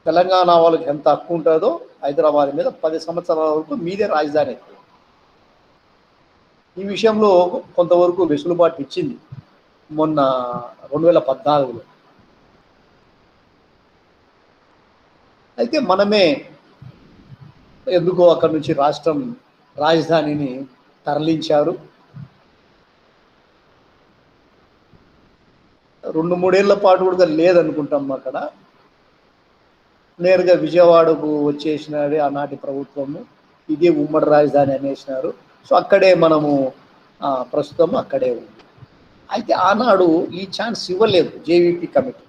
S1: తెలంగాణ వాళ్ళకి ఎంత హక్కు ఉంటుందో హైదరాబాద్ మీద 10 సంవత్సరాల వరకు మీదే రాజధాని. ఈ విషయంలో కొంతవరకు వెసులుబాటు ఇచ్చింది మొన్న 2014లో. అయితే మనమే ఎందుకో అక్కడి నుంచి రాజధానిని తరలించారు. 2-3 ఏళ్ల పాటు కూడా లేదనుకుంటాం. అక్కడ నేరుగా విజయవాడకు వచ్చేసినారు ఆనాటి ప్రభుత్వము. ఇదే ఉమ్మడి రాజధాని అనేసినారు. సో అక్కడే మనము ప్రస్తుతం అక్కడే ఉంది. అయితే ఆనాడు ఈ ఛాన్స్ ఇవ్వలేదు జేవీపీ కమిటీ.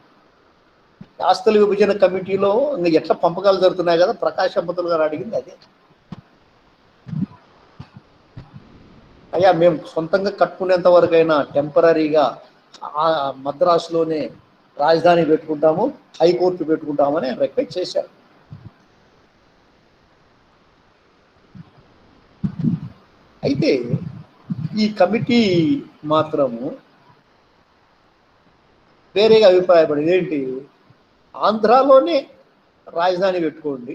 S1: ఆస్తుల విభజన కమిటీలో ఇంకా ఎట్లా పంపకాలు జరుగుతున్నాయి కదా, ప్రకాశం పంతులు గారు అడిగింది అదే. అయ్యా మేము సొంతంగా కట్టుకునేంత వరకైనా టెంపరీగా మద్రాసులోనే రాజధాని పెట్టుకుంటాము, హైకోర్టు పెట్టుకుంటామని రిక్వెస్ట్ చేశారు. అయితే ఈ కమిటీ మాత్రము వేరేగా అభిప్రాయపడింది. ఏంటి, ఆంధ్రాలోనే రాజధాని పెట్టుకోండి,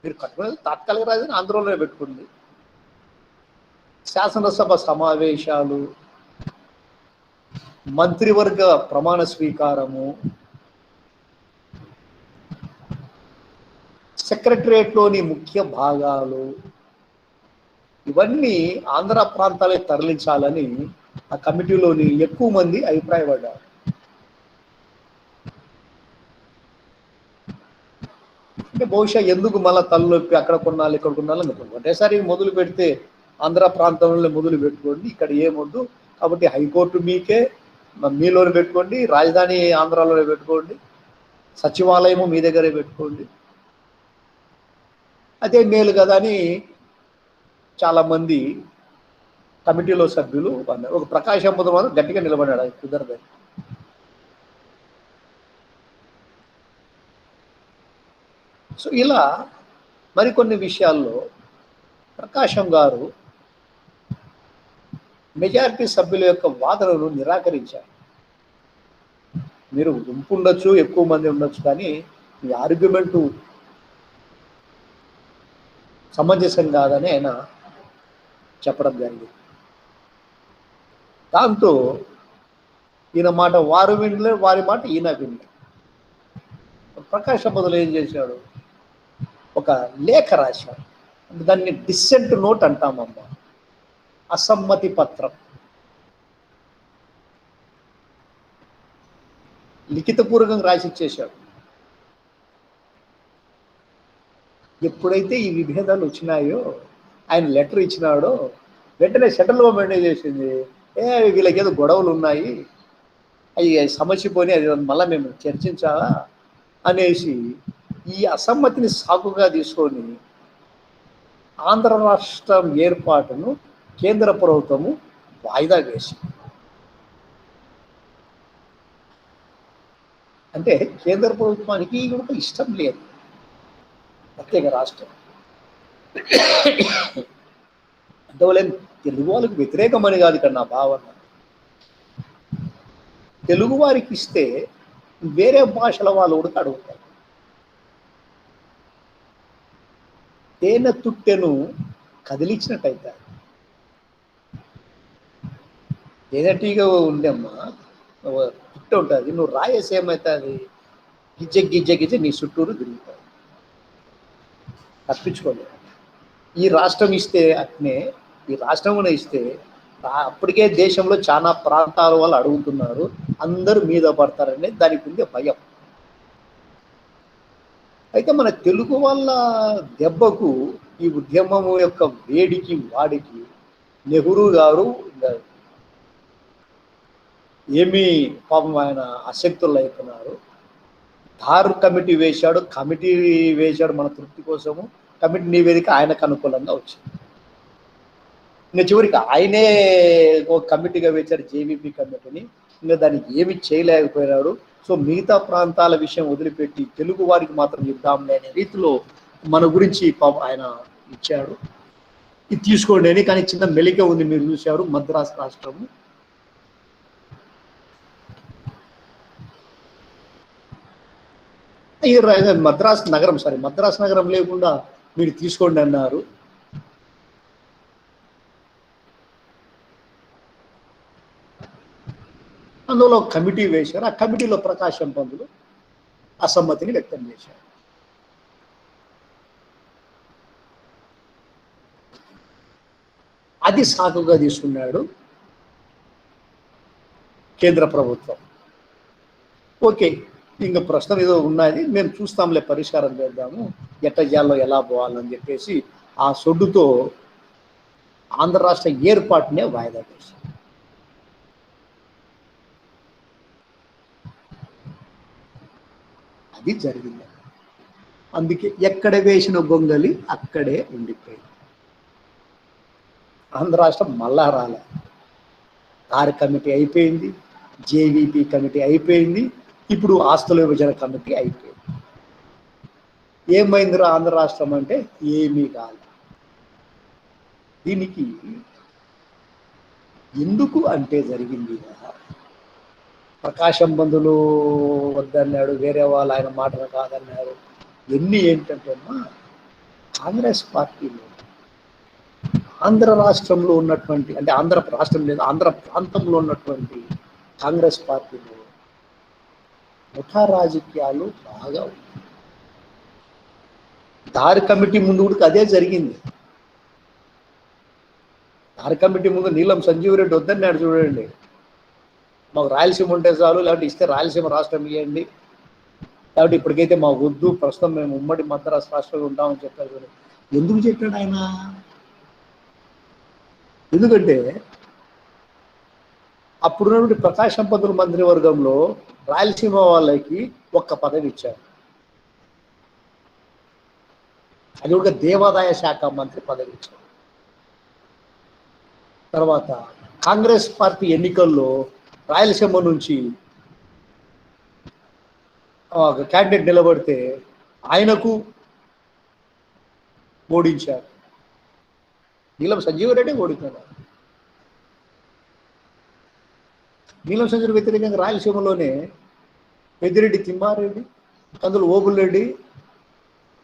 S1: మీరు కట్టుకునేది తాత్కాలిక రాజధాని ఆంధ్రలోనే పెట్టుకోండి, శాసనసభ సమావేశాలు, మంత్రివర్గ ప్రమాణ స్వీకారము, సెక్రటరియట్లోని ముఖ్య భాగాలు, ఇవన్నీ ఆంధ్ర ప్రాంతాలకు తరలించాలని ఆ కమిటీలోని ఎక్కువ మంది అభిప్రాయపడ్డారు. బహుశా ఎందుకు మళ్ళీ తలనొప్పి అక్కడ కొన్నాళ్ళు ఇక్కడ కొన్నాళ్ళు అనుకోండి. ఒకటేసారి మొదలు పెడితే ఆంధ్ర ప్రాంతంలో మొదలు పెట్టుకోండి, ఇక్కడ ఏమొద్దు. కాబట్టి హైకోర్టు మీకే, మీలోనే పెట్టుకోండి, రాజధాని ఆంధ్రాలోనే పెట్టుకోండి, సచివాలయము మీ దగ్గరే పెట్టుకోండి, అదే మేలు కదా అని చాలామంది కమిటీలో సభ్యులు అన్నారు. ఒక ప్రకాశం బుధ మాత్రం గట్టిగా నిలబడ్డాడు, అది కుదరదని. సో ఇలా మరికొన్ని విషయాల్లో ప్రకాశం గారు మెజారిటీ సభ్యుల యొక్క వాదనను నిరాకరించారు. మీరు గుంపు ఉండొచ్చు, ఎక్కువ మంది ఉండొచ్చు, కానీ ఈ ఆర్గ్యుమెంటు సమంజసం కాదని ఆయన చెప్పడం జరిగింది. దాంతో ఈయన మాట వారు వినలే, వారి మాట ఈయన వినలే. ప్రకాశం బదులు ఏం చేశాడు, ఒక లేఖ రాశాడు. దాన్ని డిసెంట్ నోట్ అంటామమ్మా, అసమ్మతి పత్రం. లిఖితపూర్వకంగా రాసి ఇచ్చేశాడు. ఎప్పుడైతే ఈ విభేదాలు వచ్చినాయో, ఆయన లెటర్ ఇచ్చినాడో, వెంటనే సెంట్రల్ గవర్నమెంట్ ఏం చేసింది, వీళ్ళకి ఏదో గొడవలు ఉన్నాయి, అవి సమస్య పోయి అది మళ్ళీ మేము చర్చించాలా అనేసి ఈ అసమ్మతిని సాకుగా తీసుకొని ఆంధ్ర రాష్ట్రం ఏర్పాటును కేంద్ర ప్రభుత్వము వాయిదా వేసింది. అంటే కేంద్ర ప్రభుత్వానికి కూడా ఇష్టం లేదు ప్రత్యేక రాష్ట్రం. అంటే వాళ్ళేం తెలుగు వాళ్ళకి వ్యతిరేకమని కాదు ఇక్కడ నా భావన. తెలుగు వారికి ఇస్తే వేరే భాషల వాళ్ళు కూడా అడుగుతారు. తేనె తుట్టెను కదిలించినట్టయితే తేనెటీగా ఉండమ్మా, తుట్టె ఉంటుంది, నువ్వు రాయేసి ఏమవుతుంది, గిజ్జ గిజ్జ నీ చుట్టూరు తిరుగుతావు, తప్పించుకోలేదు. ఈ రాష్ట్రం ఇస్తే అట్నే, ఈ రాష్ట్రం కూడా ఇస్తే అప్పటికే దేశంలో చాలా ప్రాంతాల వాళ్ళు అడుగుతున్నారు, అందరూ మీద పడతారనే దానికి ఉంది భయం. అయితే మన తెలుగు వాళ్ళ దెబ్బకు, ఈ ఉద్యమం యొక్క వేడికి వాడికి నెహ్రూ గారు ఏమీ పాపం ఆయన అశక్తులు అయిపోయినారు. ధార్ కమిటీ వేశాడు, మన తృప్తి కోసము. కమిటీ నివేదిక ఆయనకు అనుకూలంగా వచ్చింది. ఇంకా చివరికి ఆయనే ఒక కమిటీగా వేశారు, జేవీపీ కమిటీని. ఇంకా దానికి ఏమి చేయలేకపోయినాడు. సో మిగతా ప్రాంతాల విషయం వదిలిపెట్టి తెలుగు వారికి మాత్రం ఇద్దాంలే అనే రీతిలో మన గురించి ఆయన ఇచ్చాడు. ఇది తీసుకోండి అని. కానీ చిన్న మెలిక ఉంది, మీరు చూశారు, మద్రాసు రాష్ట్రము మద్రాసు నగరం లేకుండా మీరు తీసుకోండి అన్నారు. అందులో కమిటీ వేశారు. ఆ కమిటీలో ప్రకాశం పంతులు అసమ్మతిని వ్యక్తం చేశారు. అది సాకుగా తీసుకున్నాడు కేంద్ర ప్రభుత్వం. ఓకే, ఇంకా ప్రశ్న ఏదో ఉన్నది, మేము చూస్తాంలే, పరిష్కారం చేద్దాము, ఎట్టజాల్లో ఎలా పోవాలని చెప్పేసి ఆ సొడ్డుతో ఆంధ్ర రాష్ట్ర ఏర్పాటునే వాయిదా వేశారు. అది జరిగింది. అందుకే ఎక్కడ వేసిన గొంగలి అక్కడే ఉండిపోయింది. ఆంధ్ర రాష్ట్రం మళ్ళా రాలే. ఆర్ కమిటీ అయిపోయింది, జేవీపీ కమిటీ అయిపోయింది, ఇప్పుడు ఆస్తుల విభజన కమిటీ అయిపోయింది. ఏమైందిరా ఆంధ్ర రాష్ట్రం అంటే ఏమీ కాదు. దీనికి ఎందుకు అంటే జరిగింది, ప్రకాశం బంధులు వద్దన్నాడు, వేరే వాళ్ళు ఆయన మాటలు కాదన్నారు. ఎన్ని ఏంటంటే అమ్మా, కాంగ్రెస్ పార్టీలో ఆంధ్ర రాష్ట్రంలో ఉన్నటువంటి, అంటే ఆంధ్ర రాష్ట్రం లేదు, ఆంధ్ర ప్రాంతంలో ఉన్నటువంటి కాంగ్రెస్ పార్టీలో ముఠా రాజకీయాలు బాగా ఉన్నాయి. దారి కమిటీ ముందు కూడా అదే జరిగింది. దారి కమిటీ ముందు నీలం సంజీవ్ రెడ్డి వద్దన్నాడు, చూడండి, మాకు రాయలసీమ ఉంటే చాలు, లేకపోతే ఇస్తే రాయలసీమ రాష్ట్రం ఇవ్వండి, కాబట్టి ఇప్పటికైతే మా వద్దు, ప్రస్తుతం మేము ఉమ్మడి మద్రాసు రాష్ట్రంలో ఉంటామని చెప్పారు కదా. ఎందుకు చెప్పాడు ఆయన? ఎందుకంటే అప్పుడున్నటువంటి ప్రకాశం పంతులు మంత్రివర్గంలో రాయలసీమ వాళ్ళకి ఒక్క పదవి ఇచ్చారు. అది ఒక దేవాదాయ శాఖ మంత్రి పదవి ఇచ్చారు. తర్వాత కాంగ్రెస్ పార్టీ ఎన్నికల్లో రాయలసీమ నుంచి క్యాండిడేట్ నిలబడితే ఆయనకు ఓడించారు. నీలం సంజీవరెడ్డి ఓడిపోయారు. నీలం సంజీవ వ్యతిరేకంగా రాయలసీమలోనే పెద్దిరెడ్డి తిమ్మారెడ్డి, కందులు ఓబుల్రెడ్డి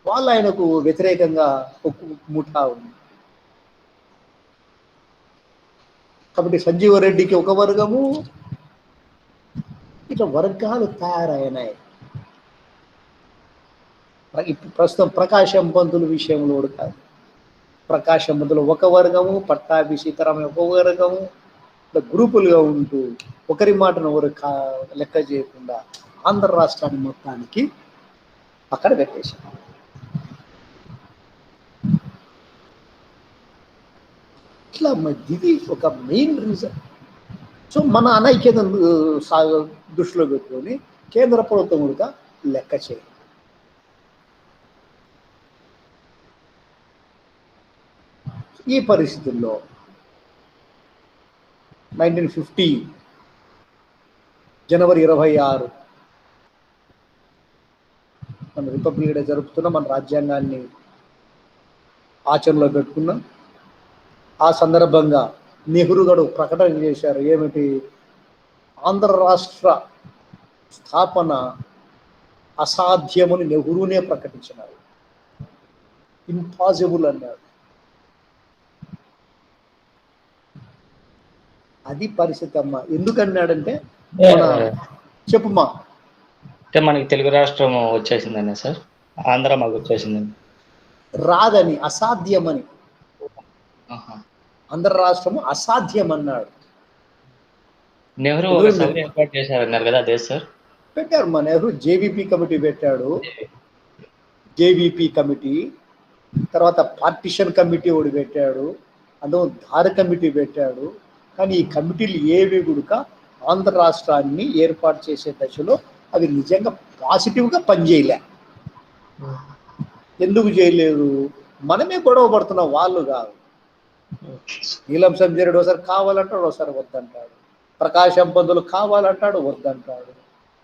S1: వాళ్ళు ఆయనకు వ్యతిరేకంగా ఒక ముఠా ఉంది. కాబట్టి సంజీవరెడ్డికి ఒక వర్గము, ఇట్లా వర్గాలు తయారైనాయి. ప్రస్తుతం ప్రకాశం పంతుల విషయంలో కాదు. ప్రకాశం పంతులు ఒక వర్గము, పట్టాభి సీతారామయ్య ఒక వర్గము, గ్రూపులుగా ఉంటూ ఒకరి మాటను ఒకరు లెక్క చేయకుండా ఆంధ్ర రాష్ట్రాన్ని మొత్తానికి అక్కడ పెట్టేశారు. ఇట్లా ఇది ఒక మెయిన్ రీజన్. సో మన అనైక్యతను దృష్టిలో పెట్టుకొని కేంద్ర ప్రభుత్వం కూడా లెక్క చేయాలి. ఈ పరిస్థితుల్లో 1950 జనవరి 26 మన రిపబ్లిక్ డే జరుపుతున్నాం. మన రాజ్యాంగాన్ని ఆచరణలో పెట్టుకున్నాం. ఆ సందర్భంగా నెహ్రూ గారు ప్రకటన చేశారు. ఏమిటి? ఆంధ్ర రాష్ట్ర స్థాపన అసాధ్యమని నెహ్రూనే ప్రకటించినారు. ఇంపాసిబుల్ అన్నారు. అది పరిస్థితి అమ్మా. ఎందుకన్నాడంటే చెప్పుమా.
S2: అంటే మనకి తెలుగు రాష్ట్రం వచ్చేసిందనే సార్, ఆంధ్ర మాకు వచ్చేసిందని
S1: రాదని, అసాధ్యమని. ఆంధ్ర రాష్ట్రము అసాధ్యం అన్నాడు.
S2: నెహ్రూ ఏర్పాటు చేశారన్నారు కదా, అదే సార్
S1: పెట్టారు. మా నెహ్రూ జేవీపీ కమిటీ పెట్టాడు. జేవీపీ కమిటీ తర్వాత పార్టిషన్ కమిటీ ఒకటి పెట్టాడు. అందులో దారి కమిటీ పెట్టాడు. కానీ ఈ కమిటీలు ఏవి కూడా ఆంధ్ర రాష్ట్రాన్ని ఏర్పాటు చేసే దశలో అవి నిజంగా పాజిటివ్గా పనిచేయలే. ఎందుకు చేయలేదు? మనమే గొడవ పడుతున్నాం, వాళ్ళు కాదు. నీలం సంజయుడు ఒకసారి కావాలంటాడు, ఒకసారి వద్దంటాడు. ప్రకాశం పంతులు కావాలంటాడు, వద్దంటాడు.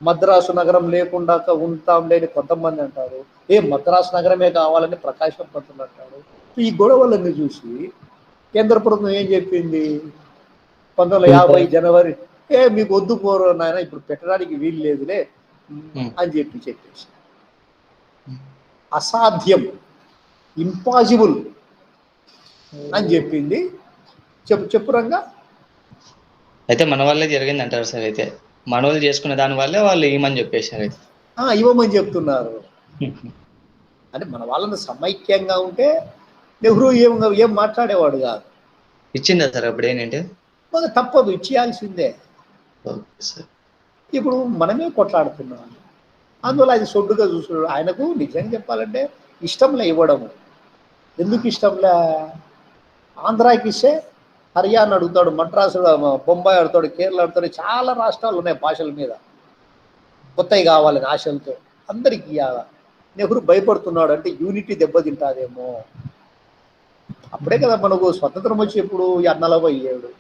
S1: మద్రాసు నగరం లేకుండా ఉంటాం లేని కొంతమంది అంటారు. మద్రాసు నగరమే కావాలని ప్రకాశం పంతులు అంటాడు. ఈ గొడవలన్నీ చూసి కేంద్ర ప్రభుత్వం ఏం చెప్పింది? 1950 జనవరి మీకు వద్దు పోరు నాయన, ఇప్పుడు పెట్టడానికి వీలు లేదులే అని చెప్పేసి అసాధ్యం, ఇంపాసిబుల్ అని చెప్పింది. చెప్పురంగా.
S2: అయితే మన వాళ్ళే జరిగింది అంటారు సార్. అయితే మన వాళ్ళు చేసుకునే దాని వల్లే వాళ్ళు ఇవ్వమని చెప్పేశారు.
S1: ఇవ్వమని చెప్తున్నారు. అంటే మన వాళ్ళని సమైక్యంగా ఉంటే నెహ్రూ ఏం మాట్లాడేవాడు కాదు.
S2: ఇచ్చిందా సార్ అప్పుడు? ఏంటంటే
S1: తప్పదు, ఇచ్చేయాల్సిందే. ఇప్పుడు మనమే కొట్లాడుతున్నాం. అందువల్ల అది సొడ్డుగా చూస్తున్నాడు. ఆయనకు నిజంగా చెప్పాలంటే ఇష్టంలే ఇవ్వడము. ఎందుకు ఇష్టంలే? ఆంధ్రాకి ఇస్తే హర్యానా అడుగుతాడు, మద్రాసు బొంబాయి అడుగుతాడు, కేరళ అడుగుతాడు. చాలా రాష్ట్రాలు ఉన్నాయి భాషల మీద కొత్తవి కావాలని ఆశలతో. అందరికి ఇవ్వాలా. నెహ్రూ భయపడుతున్నాడు. అంటే యూనిటీ దెబ్బతింటాదేమో. అప్పుడే కదా మనకు స్వతంత్రం వచ్చి ఇప్పుడు 47,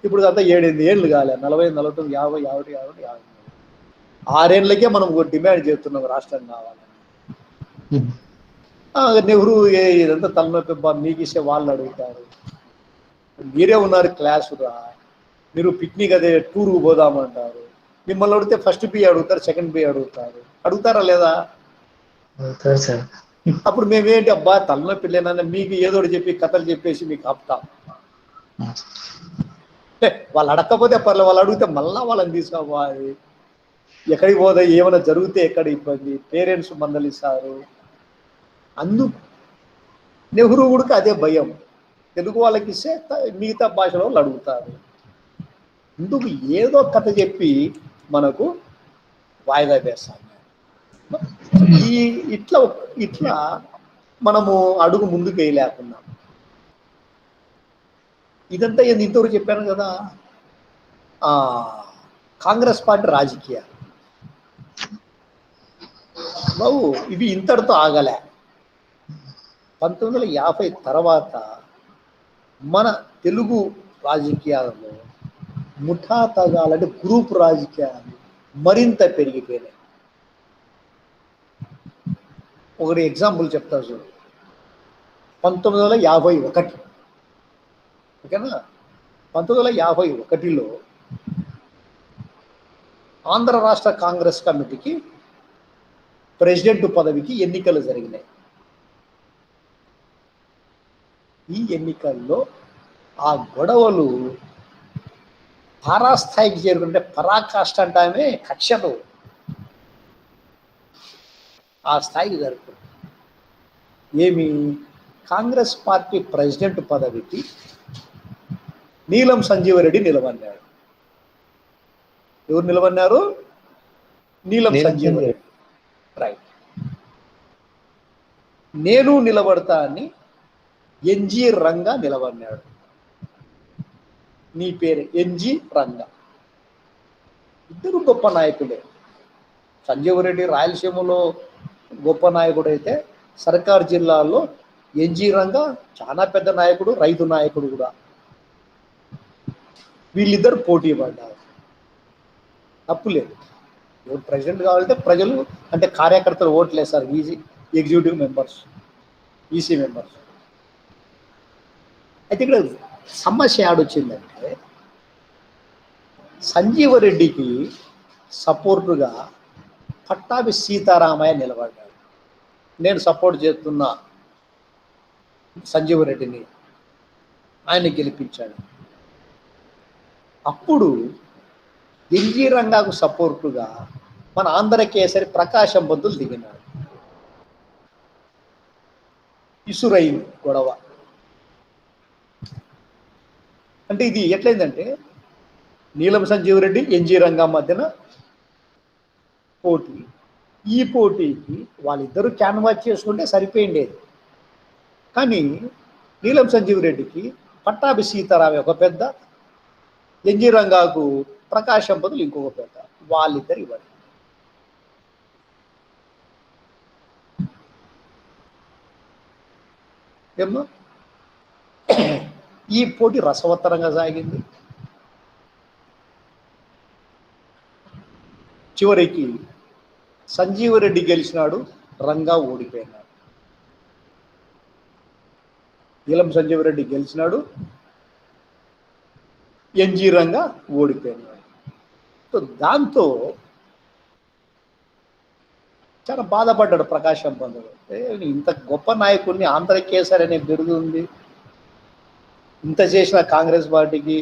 S1: ఇప్పుడు అంతా 7 ఏళ్ళు కాలే. 40, 49, 50, 51, 52, 6 ఏళ్ళకే మనం డిమాండ్ చేస్తున్నాం రాష్ట్రం కావాలని. నెహ్రూ ఇదంతా తలనొప్పి, మీకు ఇస్తే వాళ్ళు అడుగుతారు. మీరే ఉన్నారు క్లాసు రా, మీరు పిక్నిక్ అదే టూర్కు పోదామంటారు. మిమ్మల్ని అడిగితే ఫస్ట్ బి అడుగుతారు, సెకండ్ బి అడుగుతారు. అడుగుతారా లేదా? అప్పుడు మేమేంటి అబ్బా తలనొప్పి లేనన్నా మీకు ఏదో చెప్పి కథలు చెప్పేసి మీకు ఆపుతాం. వాళ్ళు అడగకపోతే పర్లేదు, వాళ్ళు అడిగితే మళ్ళా వాళ్ళని తీసుకోవాలి. ఎక్కడికి పోదా, ఏమైనా జరిగితే ఎక్కడ ఇబ్బంది, పేరెంట్స్ మందలిస్తారు. అందుకు నెహ్రూ కూడా అదే భయం. తెలుగు వాళ్ళకి ఇస్తే మిగతా భాషలో వాళ్ళు అడుగుతారు. అందుకు ఏదో కథ చెప్పి మనకు వాయిదా వేస్తాను. ఈ ఇట్లా ఇట్లా మనము అడుగు ముందుకు వేయలేకున్నాం. ఇదంతా ఏంది ఇంతవరకు చెప్పాను కదా, కాంగ్రెస్ పార్టీ రాజకీయాలు బాబు ఇవి ఇంతటితో ఆగలే. 1950 తర్వాత మన తెలుగు రాజకీయాలలో ముఠా తగాలంటే గ్రూప్ రాజకీయాలు మరింత పెరిగిపోయినాయి. ఒకటి ఎగ్జాంపుల్ చెప్తా చూడు. 1951 ఓకేనా, 1951లో ఆంధ్ర రాష్ట్ర కాంగ్రెస్ కమిటీకి ప్రెసిడెంట్ పదవికి ఎన్నికలు జరిగినాయి. ఈ ఎన్నికల్లో ఆ గొడవలు తారాస్థాయికి చేరుకుంటే, పరాకాష్ట అంటామే కక్షలు ఆ స్థాయికి జరుగుతుంది. ఏమి, కాంగ్రెస్ పార్టీ ప్రెసిడెంట్ పదవికి నీలం సంజీవరెడ్డి నిలబడ్డాడు. ఎవరు నిలబడినారు? నీలం సంజీవరెడ్డి. రైట్. నేను నిలబడతా అని ఎన్జి రంగా నిలబడినాడు. నీ పేరు ఎన్జి రంగా. ఇద్దరు గొప్ప నాయకులే. సంజీవరెడ్డి రాయలసీమలో గొప్ప నాయకుడు అయితే, సర్కార్ జిల్లాలో ఎన్జి రంగా చాలా పెద్ద నాయకుడు, రైతు నాయకుడు కూడా. వీళ్ళిద్దరు పోటీ పడ్డారు. తప్పులేదు. ఎవరు ప్రెసిడెంట్ కావాలంటే ప్రజలు, అంటే కార్యకర్తలు ఓట్లు వేస్తారు. Executive members, EC members. అయితే ఇక్కడ సమస్య ఆడొచ్చిందంటే, సంజీవరెడ్డికి సపోర్టుగా పట్టాభి సీతారామయ్య నిలబడ్డాడు. నేను సపోర్ట్ చేస్తున్నా సంజీవరెడ్డిని, ఆయన గెలిపించాడు. అప్పుడు ఎన్జి రంగాకు సపోర్టుగా మన ఆంధ్ర కేసరి ప్రకాశం పంతులు దిగినాడు. ఇసురైంది గొడవ. అంటే ఇది ఎట్లయిందంటే, నీలం సంజీవరెడ్డి ఎన్జి రంగా మధ్యన పోటీ. ఈ పోటీకి వాళ్ళిద్దరూ క్యాన్వాస్ చేసుకుంటే సరిపోయిండేది. కానీ నీలం సంజీవరెడ్డికి పట్టాభి సీతారామయ్య ఒక పెద్ద, ఎన్జి రంగాకు ప్రకాశం పంతులు ఇంకొక పెద్ద. వాళ్ళిద్దరు ఇవ్వరు. ఏమో ఈ పోటీ రసవత్తరంగా సాగింది. చివరికి సంజీవరెడ్డి గెలిచినాడు, రంగా ఓడిపోయినాడు. నీలం సంజీవరెడ్డి గెలిచినాడు, ఎన్జి రంగా ఓడిపోయినాడు. సో దాంతో చాలా బాధపడ్డాడు ప్రకాశం పంతులు. ఇంత గొప్ప నాయకుడిని, ఆంధ్ర కేసరి అనే బిరుదు ఉంది, ఇంత చేసిన కాంగ్రెస్ పార్టీకి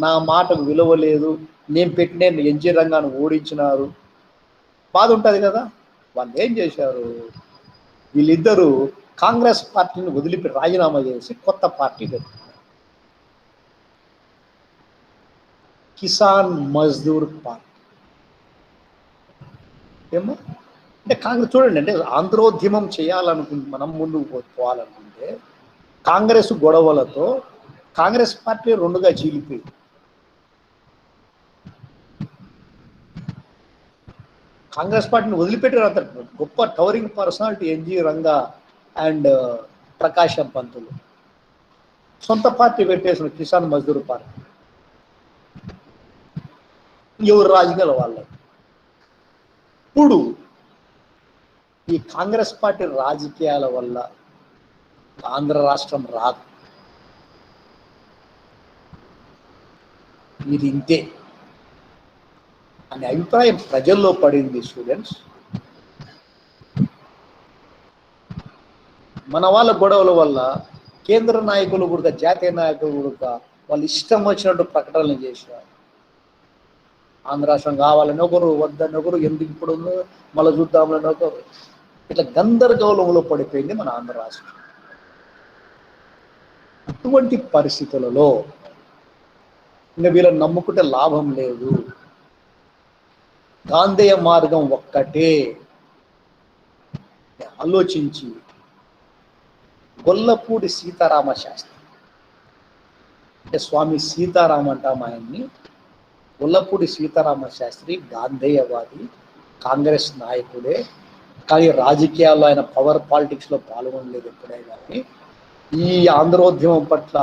S1: నా మాటకు విలువ లేదు, నేను పెట్టిన ఎన్జి రంగాను ఓడించినారు, బాధ ఉంటుంది కదా. వాళ్ళు ఏం చేశారు, వీళ్ళిద్దరూ కాంగ్రెస్ పార్టీని వదిలిపెట్టి రాజీనామా చేసి కొత్త పార్టీ పెట్టారు, కిసాన్ మజ్దూర్ పార్టీ. ఏమో అంటే కాంగ్రెస్ చూడండి, అంటే ఆంధ్రోద్యమం చేయాలనుకుంటే, మనం ముందుకు పోవాలనుకుంటే, కాంగ్రెస్ గొడవలతో కాంగ్రెస్ పార్టీ రెండుగా చీలిపోయింది. కాంగ్రెస్ పార్టీని వదిలిపెట్టారు. అంత గొప్ప towering personality N G Ranga and Prakasam Pantulu. సొంత పార్టీ పెట్టేసిన కిసాన్ మజ్దూర్ పార్టీ. ఎవరు రాజకీయాలు వాళ్ళకి. ఇప్పుడు ఈ కాంగ్రెస్ పార్టీ రాజకీయాల వల్ల ఆంధ్ర రాష్ట్రం రాదు, ఇది ఇంతే అనే అభిప్రాయం ప్రజల్లో పడింది. స్టూడెంట్స్, మన వాళ్ళ గొడవల వల్ల కేంద్ర నాయకులు కూడా, జాతీయ నాయకులు కూడా వాళ్ళు ఇష్టం వచ్చినట్టు ప్రకటనలు చేశారు. ఆంధ్ర రాష్ట్రం కావాలని ఒకరు, వద్దని ఒకరు, ఎందుకు ఇప్పుడు మళ్ళీ చూద్దామని ఒకరు. ఇట్లా గందరగోళంలో పడిపోయింది మన ఆంధ్ర రాష్ట్రం. అటువంటి పరిస్థితులలో ఇంకా వీళ్ళని నమ్ముకుంటే లాభం లేదు, గాంధేయ మార్గం ఒక్కటే. ఆలోచించి గొల్లపూడి సీతారామ శాస్త్రి, అంటే స్వామి సీతారాం అంటాం ఆయన్ని, గొల్లపూడి సీతారామ శాస్త్రి గాంధేయవాది, కాంగ్రెస్ నాయకుడే, కానీ రాజకీయాల్లో ఆయన పవర్ పాలిటిక్స్లో పాల్గొనలేదు ఎప్పుడే. కానీ ఈ ఆంధ్రోద్యమం పట్ల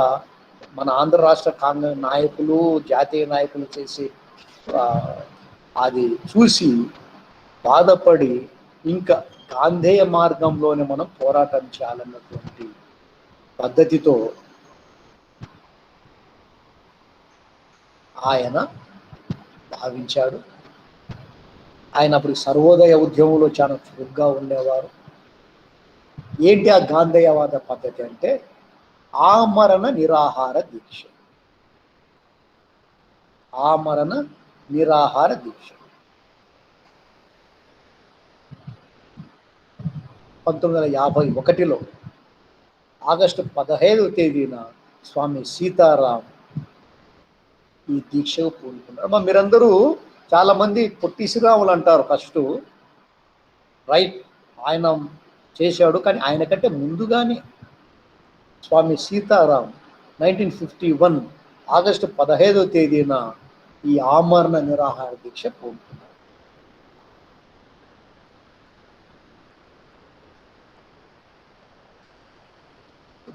S1: మన ఆంధ్ర రాష్ట్ర కాంగ్రెస్ నాయకులు, జాతీయ నాయకులు చేసి అది చూసి బాధపడి ఇంకా గాంధేయ మార్గంలోనే మనం పోరాటం చేయాలన్నటువంటి పద్ధతితో ఆయన భావించాడు. ఆయన అప్పుడు సర్వోదయ ఉద్యమంలో చాలా చురుగ్గా ఉండేవారు. ఏంటి ఆ గాంధేయవాద పద్ధతి అంటే ఆమరణ నిరాహార దీక్ష. ఆమరణ నిరాహార దీక్ష 1951లో ఆగస్టు 15వ తేదీన స్వామి సీతారాం ఈ దీక్షకు పూనుకున్నారు. మీరందరూ చాలామంది పొట్టి శ్రీరాములు అంటారు ఫస్ట్, రైట్, ఆయన చేశాడు. కానీ ఆయన కంటే ముందుగానే స్వామి సీతారాం 1951 ఆగస్టు 15వ తేదీన ఈ ఆమరణ నిరాహార దీక్ష పూనుకున్నారు.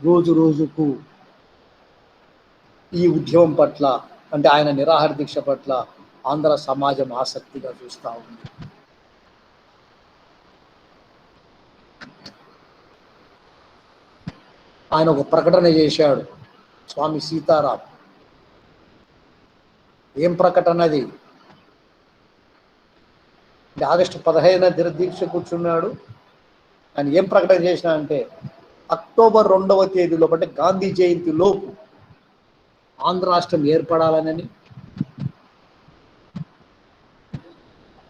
S1: రోజు రోజుకు ఈ ఉద్యమం పట్ల, అంటే ఆయన నిరాహార దీక్ష పట్ల ఆంధ్ర సమాజం ఆసక్తిగా చూస్తూ ఉంది. ఆయన ఒక ప్రకటన చేశాడు స్వామి సీతారాం. ఏం ప్రకటన అది? అంటే ఆగస్టు 15న దీక్ష కూర్చున్నాడు. ఆయన ఏం ప్రకటన చేసినా అంటే అక్టోబర్ 2వ తేదీలో, అంటే గాంధీ జయంతి లోపు ఆంధ్ర రాష్ట్రం ఏర్పడాలనని,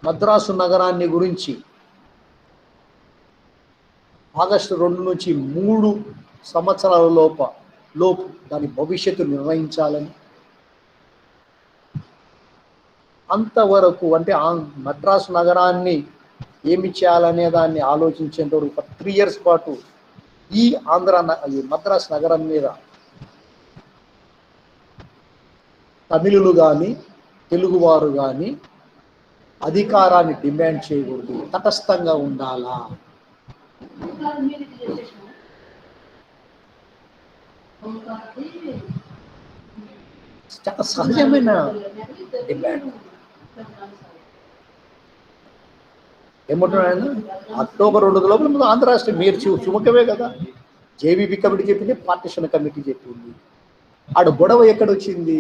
S1: మద్రాసు నగరాన్ని గురించి ఆగస్టు 2 నుంచి 3 సంవత్సరాల లోపు దాని భవిష్యత్తు నిర్ణయించాలని, అంతవరకు అంటే మద్రాసు నగరాన్ని ఏమి చేయాలనే దాన్ని ఆలోచించేంత వరకు 3 years పాటు ఈ మద్రాసు నగరం మీద తమిళులు కానీ తెలుగువారు కానీ అధికారాన్ని డిమాండ్ చేయకూడదు, తటస్థంగా ఉండాలా. చాలా సహజమైన డిమాండ్. ఏమంటున్నాడు ఆయన? అక్టోబర్ 2 లోపల ముందు ఆంధ్ర రాష్ట్రం మీరు చుమకమే కదా. జేవీపీ కమిటీ చెప్పింది, పార్టీషన్ కమిటీ చెప్పింది. ఆడు గొడవ ఎక్కడొచ్చింది?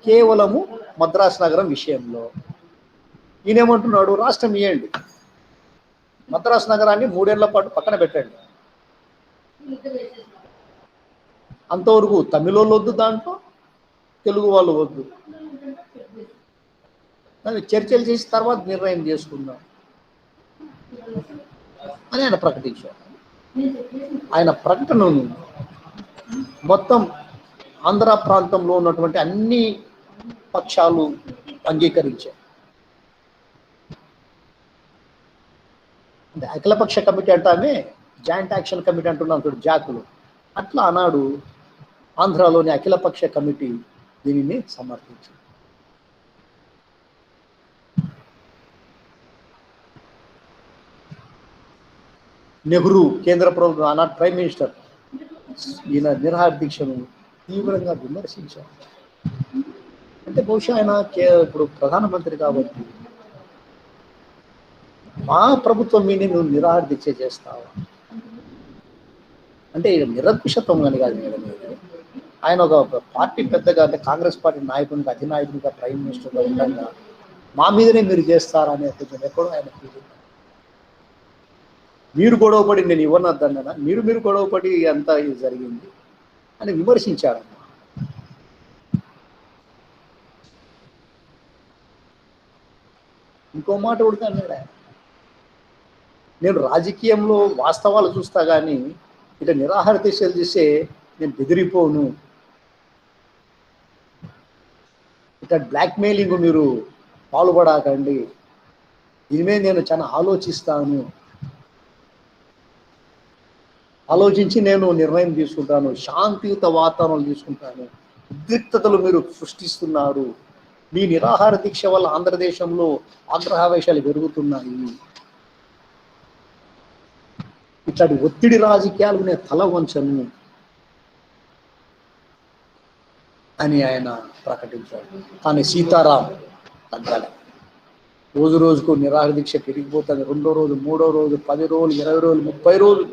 S1: కేవలము మద్రాసు నగరం విషయంలో. ఈయనేమంటున్నాడు? రాష్ట్రం ఇవ్వండి, మద్రాసు నగరాన్ని 3 ఏళ్ల పాటు పక్కన పెట్టండి. అంతవరకు తమిళ వాళ్ళు వద్దు, దాంట్లో తెలుగు వాళ్ళు వద్దు, చర్చలు చేసి తర్వాత నిర్ణయం చేసుకుందాం అని ఆయన ప్రకటించారు. ఆయన ప్రకటనను మొత్తం ఆంధ్ర ప్రాంతంలో ఉన్నటువంటి అన్ని పక్షాలు అంగీకరించారు. అంటే అఖిలపక్ష కమిటీ అంటామే, జాయింట్ యాక్షన్ కమిటీ అంటున్నాం చూడు, జాకులు, అట్లా ఆనాడు ఆంధ్రాలోని అఖిలపక్ష కమిటీ దీనిని సమర్థించింది. నెహ్రూ కేంద్ర ప్రభుత్వం, ఆనాడు ప్రైమ్ మినిస్టర్, ఈయన నిరాహార దీక్షను తీవ్రంగా విమర్శించారు. అంటే బహుశా ఆయన ఇప్పుడు ప్రధానమంత్రి కాబట్టి మా ప్రభుత్వం మీద నువ్వు నిరాహార దీక్ష చేస్తావా అంటే నిరంకుశత్వం అని కాదు మేడం. ఆయన ఒక పార్టీ పెద్దగా, అంటే కాంగ్రెస్ పార్టీ నాయకునిగా, అధినాయకునిగా, ప్రైమ్ మినిస్టర్గా ఉండగా మా మీదనే మీరు చేస్తారనే కొంచెం ఎక్కడో ఆయన ఫీలింగ్. మీరు గొడవపడి నేను ఇవ్వనద్దన్నా, మీరు గొడవపడి అంతా ఇది జరిగింది అని విమర్శించారమ్మా. ఇంకో మాట కూడా అన్నాడు ఆయన, నేను రాజకీయంలో వాస్తవాలు చూస్తా కానీ ఇట్లా నిరాహార దీక్షలు చేస్తే నేను బెదిరిపోను, ఇట్లా బ్లాక్మెయిలింగ్ మీరు పాల్పడకండి, దీని మీద నేను చాలా ఆలోచిస్తాను ఆలోచించి నేను నిర్ణయం తీసుకుంటాను, శాంతియుత వాతావరణం తీసుకుంటాను. ఉద్రిక్తతలు మీరు సృష్టిస్తున్నారు, మీ నిరాహార దీక్ష వల్ల ఆంధ్రదేశంలో ఆగ్రహావేశాలు పెరుగుతున్నాయి, ఇట్లాంటి ఒత్తిడి రాజకీయాలు నేను తల వంచను అని ఆయన ప్రకటించాడు. కానీ సీతారాం తగ్గాలి. రోజు రోజుకు నిరాహార దీక్ష పెరిగిపోతుంది. 2వ రోజు, 3వ రోజు, 10 రోజులు, 20 రోజులు, 30 రోజులు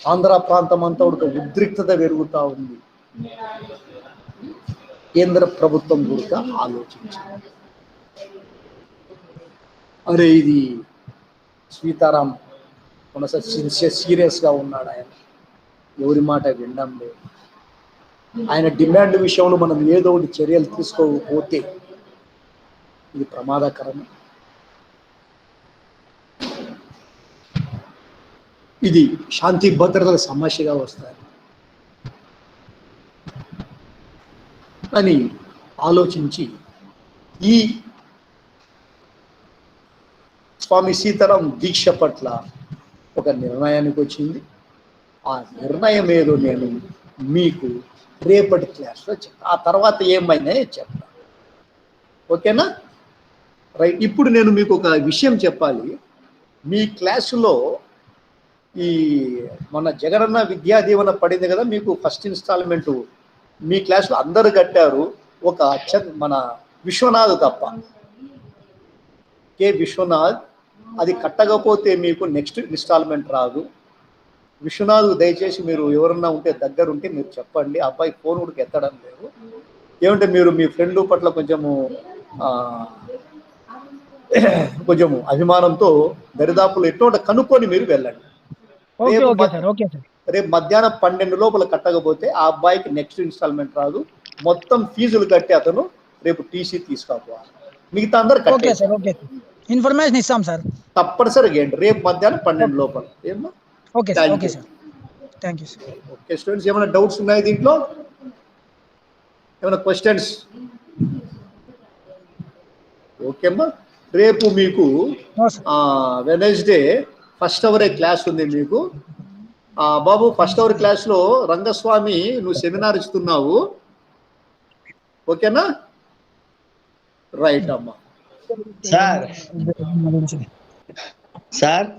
S1: ఆంధ్ర ప్రాంతం అంతా ఒక ఉద్రిక్తత పెరుగుతూ ఉంది. కేంద్ర ప్రభుత్వం కూడా ఆలోచించింది, అరే ఇది సీతారాం సీరియస్గా ఉన్నాడు, ఆయన ఎవరి మాట వినడం లేదు, ఆయన డిమాండ్ విషయంలో మనం ఏదో ఒకటి చర్యలు తీసుకోకపోతే ఇది ప్రమాదకరం, ఇది శాంతి భద్రతల సమస్యగా వస్తాయి అని ఆలోచించి ఈ స్వామి సీతారాం దీక్ష పట్ల ఒక నిర్ణయానికి వచ్చింది. ఆ నిర్ణయం ఏదో నేను మీకు రేపటి క్లాస్లో చెప్తాను. ఆ తర్వాత ఏమైనా చెప్తాను. ఓకేనా? రైట్. ఇప్పుడు నేను మీకు ఒక విషయం చెప్పాలి. మీ క్లాసులో ఈ మన జగనన్న విద్యా దీవెన పడింది కదా, మీకు ఫస్ట్ ఇన్స్టాల్మెంటు మీ క్లాసులో అందరు కట్టారు, ఒక మన విశ్వనాథ్ తప్ప, కే విశ్వనాథ్. అది కట్టకపోతే మీకు నెక్స్ట్ ఇన్స్టాల్మెంట్ రాదు. విశ్వనాథ్ దయచేసి మీరు ఎవరన్నా ఉంటే దగ్గర ఉంటే మీరు చెప్పండి. అబ్బాయి ఫోన్ కూడా ఎత్తడం లేదు. ఏమంటే మీరు మీ ఫ్రెండ్ పట్ల కొంచెము అభిమానంతో దరిదాపులు ఎన్నో కనుక్కొని మీరు వెళ్ళండి. రేపు మధ్యాహ్నం 12 లోపల కట్టకపోతే ఆ అబ్బాయికి నెక్స్ట్ ఇన్స్టాల్మెంట్ రాదు. మొత్తం ఫీజులు కట్టి అతను రేపు టీసీ తీసుకోవాలి. మిగతా అందరు కట్టే
S3: ఇన్ఫర్మేషన్ ఇస్తాం సార్,
S1: తప్పనిసరిగా రేపు మధ్యాహ్నం 12 లోపల. ఏమన్నా
S3: okay sir. Thank you sir.
S1: Okay students, ఏమైనా డౌట్స్ ఉన్నాయి దీంట్లో? ఏమైనా క్వశ్చన్స్? ఓకేమ్మా. రేపు మీకు వెనస్డే ఫస్ట్ అవర్ క్లాస్ ఉంది మీకు. బాబు, ఫస్ట్ అవర్ క్లాస్లో రంగస్వామి నువ్వు సెమినార్ ఇస్తున్నావు, ఓకేనా? రైట్ అమ్మా.
S2: సార్